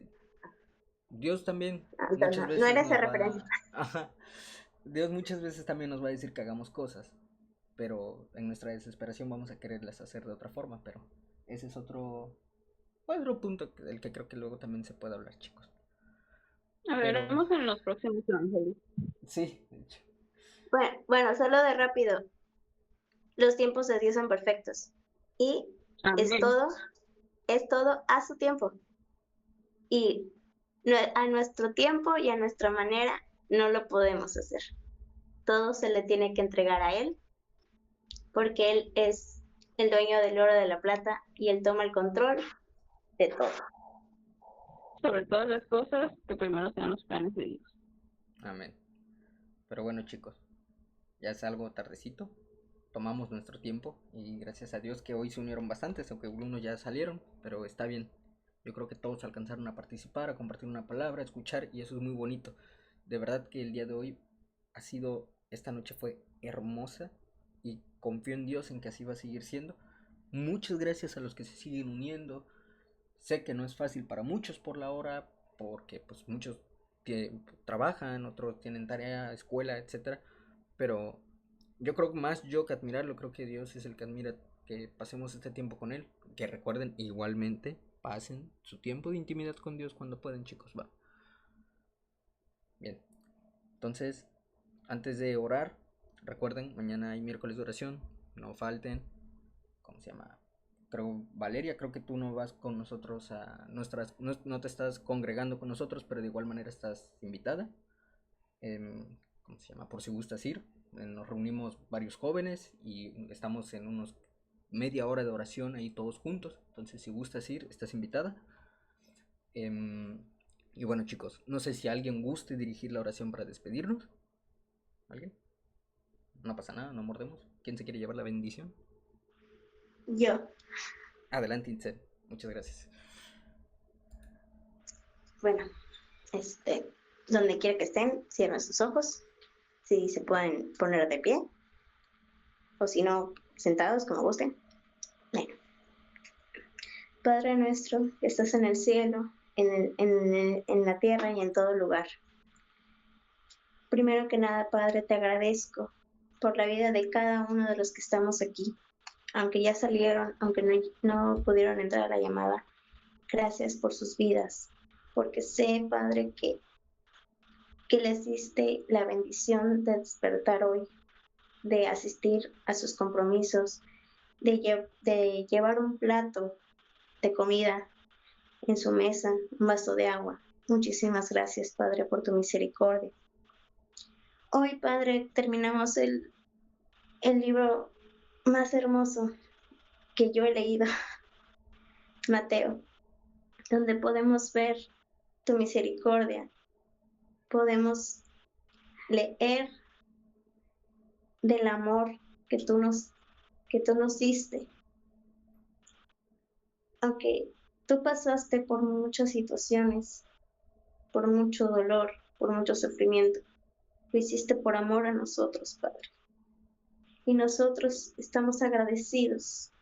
Dios también muchas veces no era esa nos referencia. Ajá. Dios muchas veces también nos va a decir que hagamos cosas, pero en nuestra desesperación vamos a quererlas hacer de otra forma, pero ese es otro punto del que creo que luego también se puede hablar, chicos. A ver, veremos en los próximos evangelios. Sí, de hecho. Bueno, solo de rápido. Los tiempos de Dios son perfectos. Y Amén. es todo a su tiempo. Y a nuestro tiempo y a nuestra manera no lo podemos hacer. Todo se le tiene que entregar a Él, porque Él es el dueño del oro, de la plata, y Él toma el control de todo. Sobre todas las cosas, que primero sean los planes de Dios. Amén. Pero bueno, chicos, ya es algo tardecito. Tomamos nuestro tiempo y gracias a Dios que hoy se unieron bastantes, aunque algunos ya salieron, pero está bien. Yo creo que todos alcanzaron a participar, a compartir una palabra, a escuchar, y eso es muy bonito. De verdad que el día de hoy esta noche fue hermosa y confío en Dios en que así va a seguir siendo. Muchas gracias a los que se siguen uniendo. Sé que no es fácil para muchos por la hora, porque pues muchos trabajan, otros tienen tarea, escuela, etcétera, pero yo creo más yo que admirarlo, creo que Dios es el que admira que pasemos este tiempo con Él. Que recuerden igualmente, pasen su tiempo de intimidad con Dios cuando pueden, chicos, va. Bien, entonces, antes de orar, recuerden, mañana hay miércoles de oración, no falten. ¿Cómo se llama? Creo, Valeria, creo que tú no vas con nosotros a nuestras, no te estás congregando con nosotros, pero de igual manera estás invitada. ¿Cómo se llama? Por si gustas ir. Nos reunimos varios jóvenes y estamos en unos media hora de oración ahí todos juntos. Entonces, si gustas ir, estás invitada. Y bueno, chicos, no sé si alguien guste dirigir la oración para despedirnos. ¿Alguien? No pasa nada, no mordemos. ¿Quién se quiere llevar la bendición? Yo. Adelante, Itzel. Muchas gracias. Bueno, donde quiera que estén, cierren sus ojos. Si se pueden poner de pie, o si no, sentados, como gusten. Bueno. Padre nuestro, que estás en el cielo, en la tierra y en todo lugar. Primero que nada, Padre, te agradezco por la vida de cada uno de los que estamos aquí. Aunque ya salieron, aunque no pudieron entrar a la llamada, gracias por sus vidas, porque sé, Padre, que les diste la bendición de despertar hoy, de asistir a sus compromisos, de llevar un plato de comida en su mesa, un vaso de agua. Muchísimas gracias, Padre, por tu misericordia. Hoy, Padre, terminamos el libro más hermoso que yo he leído, Mateo, donde podemos ver tu misericordia, podemos leer del amor que tú nos diste. Aunque tú pasaste por muchas situaciones, por mucho dolor, por mucho sufrimiento, lo hiciste por amor a nosotros, Padre. Y nosotros estamos agradecidos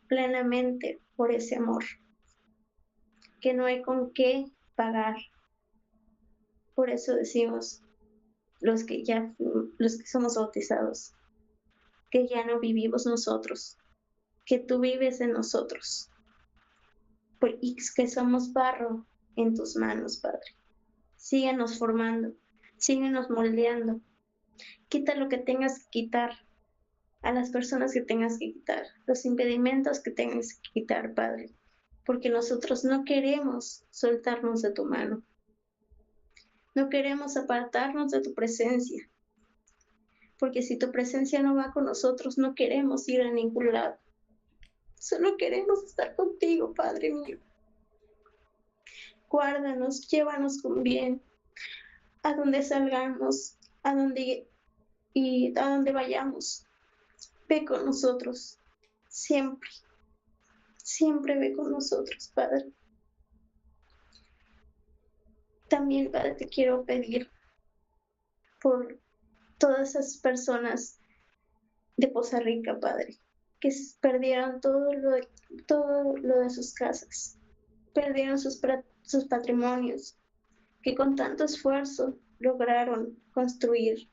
plenamente por ese amor, que no hay con qué pagar. Por eso decimos, los que somos bautizados, que ya no vivimos nosotros, que tú vives en nosotros, y que somos barro en tus manos, Padre. Síguenos formando, síguenos moldeando. Quita lo que tengas que quitar, a las personas que tengas que quitar, los impedimentos que tengas que quitar, Padre, porque nosotros no queremos soltarnos de tu mano. No queremos apartarnos de tu presencia, porque si tu presencia no va con nosotros, no queremos ir a ningún lado. Solo queremos estar contigo, Padre mío. Guárdanos, llévanos con bien, a donde salgamos, a donde vayamos. Ve con nosotros, siempre, siempre ve con nosotros, Padre. También, Padre, te quiero pedir por todas esas personas de Poza Rica, Padre, que perdieron todo lo de sus casas, perdieron sus patrimonios, que con tanto esfuerzo lograron construir.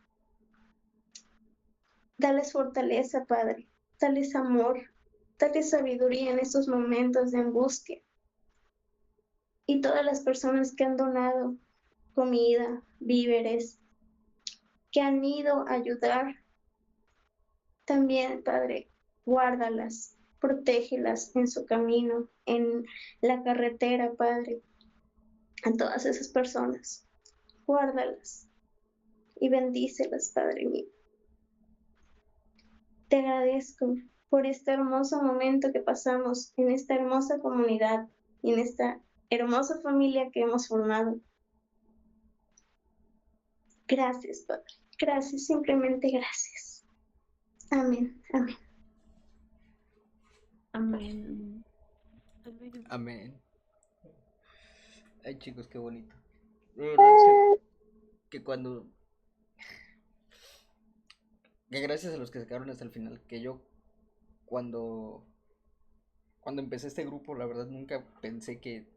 Dales fortaleza, Padre, dales amor, dales sabiduría en estos momentos de angustia. Y todas las personas que han donado comida, víveres, que han ido a ayudar, también, Padre, guárdalas, protégelas en su camino, en la carretera, Padre, a todas esas personas. Guárdalas y bendícelas, Padre mío. Te agradezco por este hermoso momento que pasamos en esta hermosa comunidad y en esta hermosa familia que hemos formado. Gracias, Padre. Gracias, simplemente gracias. Amén, amén. Amén. Amén. Ay, chicos, qué bonito. De verdad que cuando... Que gracias a los que se quedaron hasta el final. Que yo cuando empecé este grupo, la verdad nunca pensé que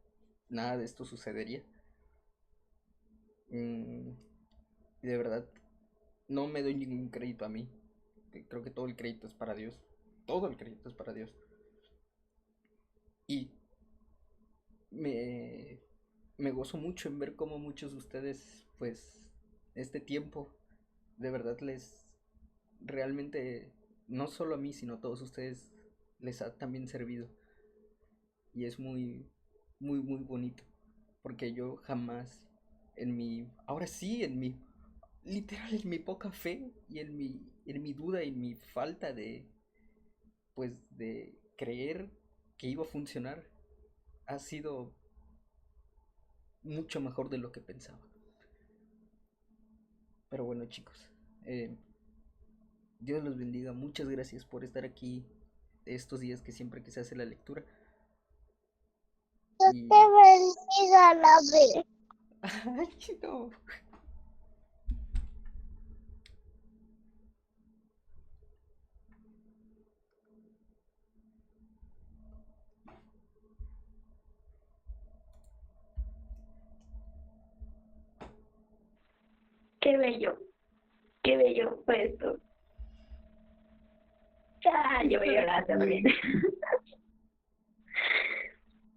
nada de esto sucedería. Y de verdad no me doy ningún crédito a mí. Creo que todo el crédito es para Dios. Todo el crédito es para Dios. Y me gozo mucho en ver cómo muchos de ustedes, pues, este tiempo de verdad les realmente, no solo a mí, sino a todos ustedes, les ha también servido. Y es muy, muy, muy bonito. Porque yo jamás ahora sí, literal, en mi poca fe y en mi duda y en mi falta de, pues, de creer que iba a funcionar, ha sido mucho mejor de lo que pensaba. Pero bueno, chicos, Dios los bendiga. Muchas gracias por estar aquí estos días que siempre que se hace la lectura. Dios Y... te bendiga, la ve. Ay, no. Qué bello fue esto. Ah, yo voy a llorar también.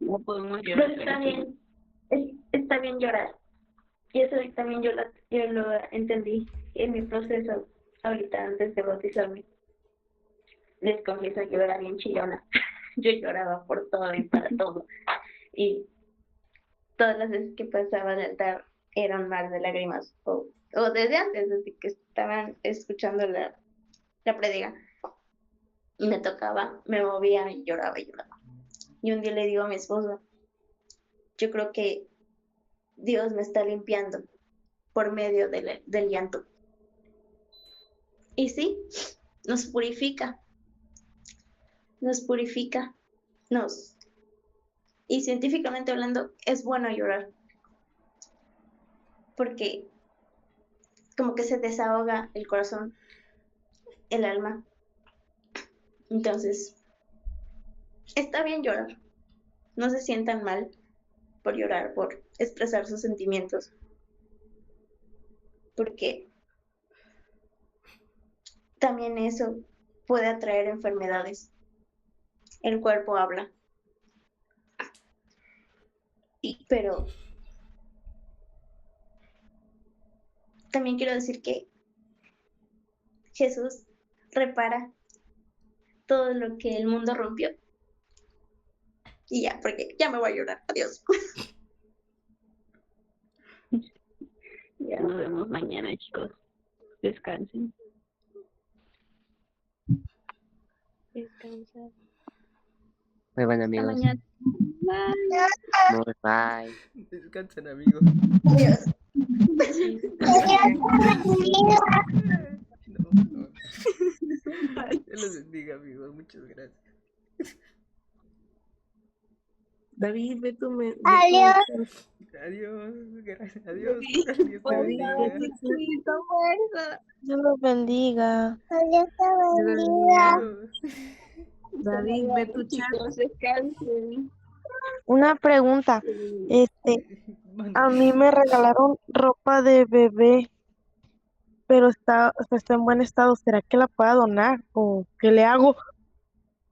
No podemos Pero llorar. está bien, está bien llorar. Y eso también yo lo entendí en mi proceso ahorita antes de bautizarme. Les confieso que yo era bien chillona. Yo lloraba por todo y para todo. Y todas las veces que pasaba del altar eran mar de lágrimas. O desde antes, desde que estaban escuchando la prédica. Y me tocaba, me movía y lloraba y lloraba. Y un día le digo a mi esposo, yo creo que Dios me está limpiando por medio del llanto. Y sí, nos purifica, nos... Y científicamente hablando, es bueno llorar, porque como que se desahoga el corazón, el alma. Entonces, está bien llorar. No se sientan mal por llorar, por expresar sus sentimientos, porque también eso puede atraer enfermedades. El cuerpo habla. Pero también quiero decir que Jesús repara todo lo que el mundo rompió. Y ya, porque ya me voy a llorar. Adiós. Ya nos vemos mañana, chicos. Descansen. Descansa. Muy bueno, Hasta amigos. mañana. Bye. Bye. Descansen, amigos. Adiós. No. Dios los bendiga, amigos. Muchas gracias. David, ve tu Adiós. Adiós. Gracias. Adiós. David, Dios te por bendiga. Dios, necesito fuerza. Dios los bendiga. Dios te bendiga. Adiós. David, ve tu chat. Chicos, descansen. Una pregunta. A mí me regalaron ropa de bebé, pero está en buen estado. ¿Será que la puedo donar? ¿O qué le hago?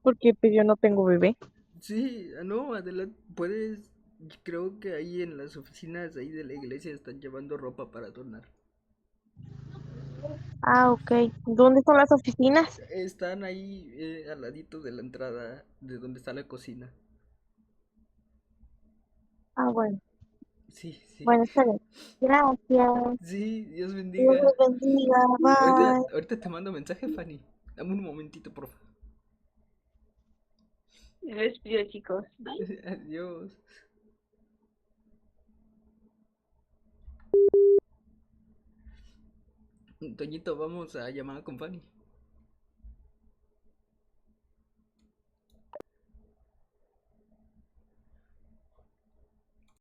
Porque pues yo no tengo bebé. Sí, no, adelante. Puedes. Creo que ahí en las oficinas ahí de la iglesia están llevando ropa para donar. Ah, ok. ¿Dónde son las oficinas? Están ahí al ladito de la entrada de donde está la cocina. Ah, bueno. Sí, sí. Bueno, está bien. Gracias. Sí, Dios Dios bendiga. los bendiga. Bye. Ahorita te mando mensaje, Fanny. Dame un momentito, por favor. Me despido, chicos. Bye. Adiós. Toñito, vamos a llamar con Fanny.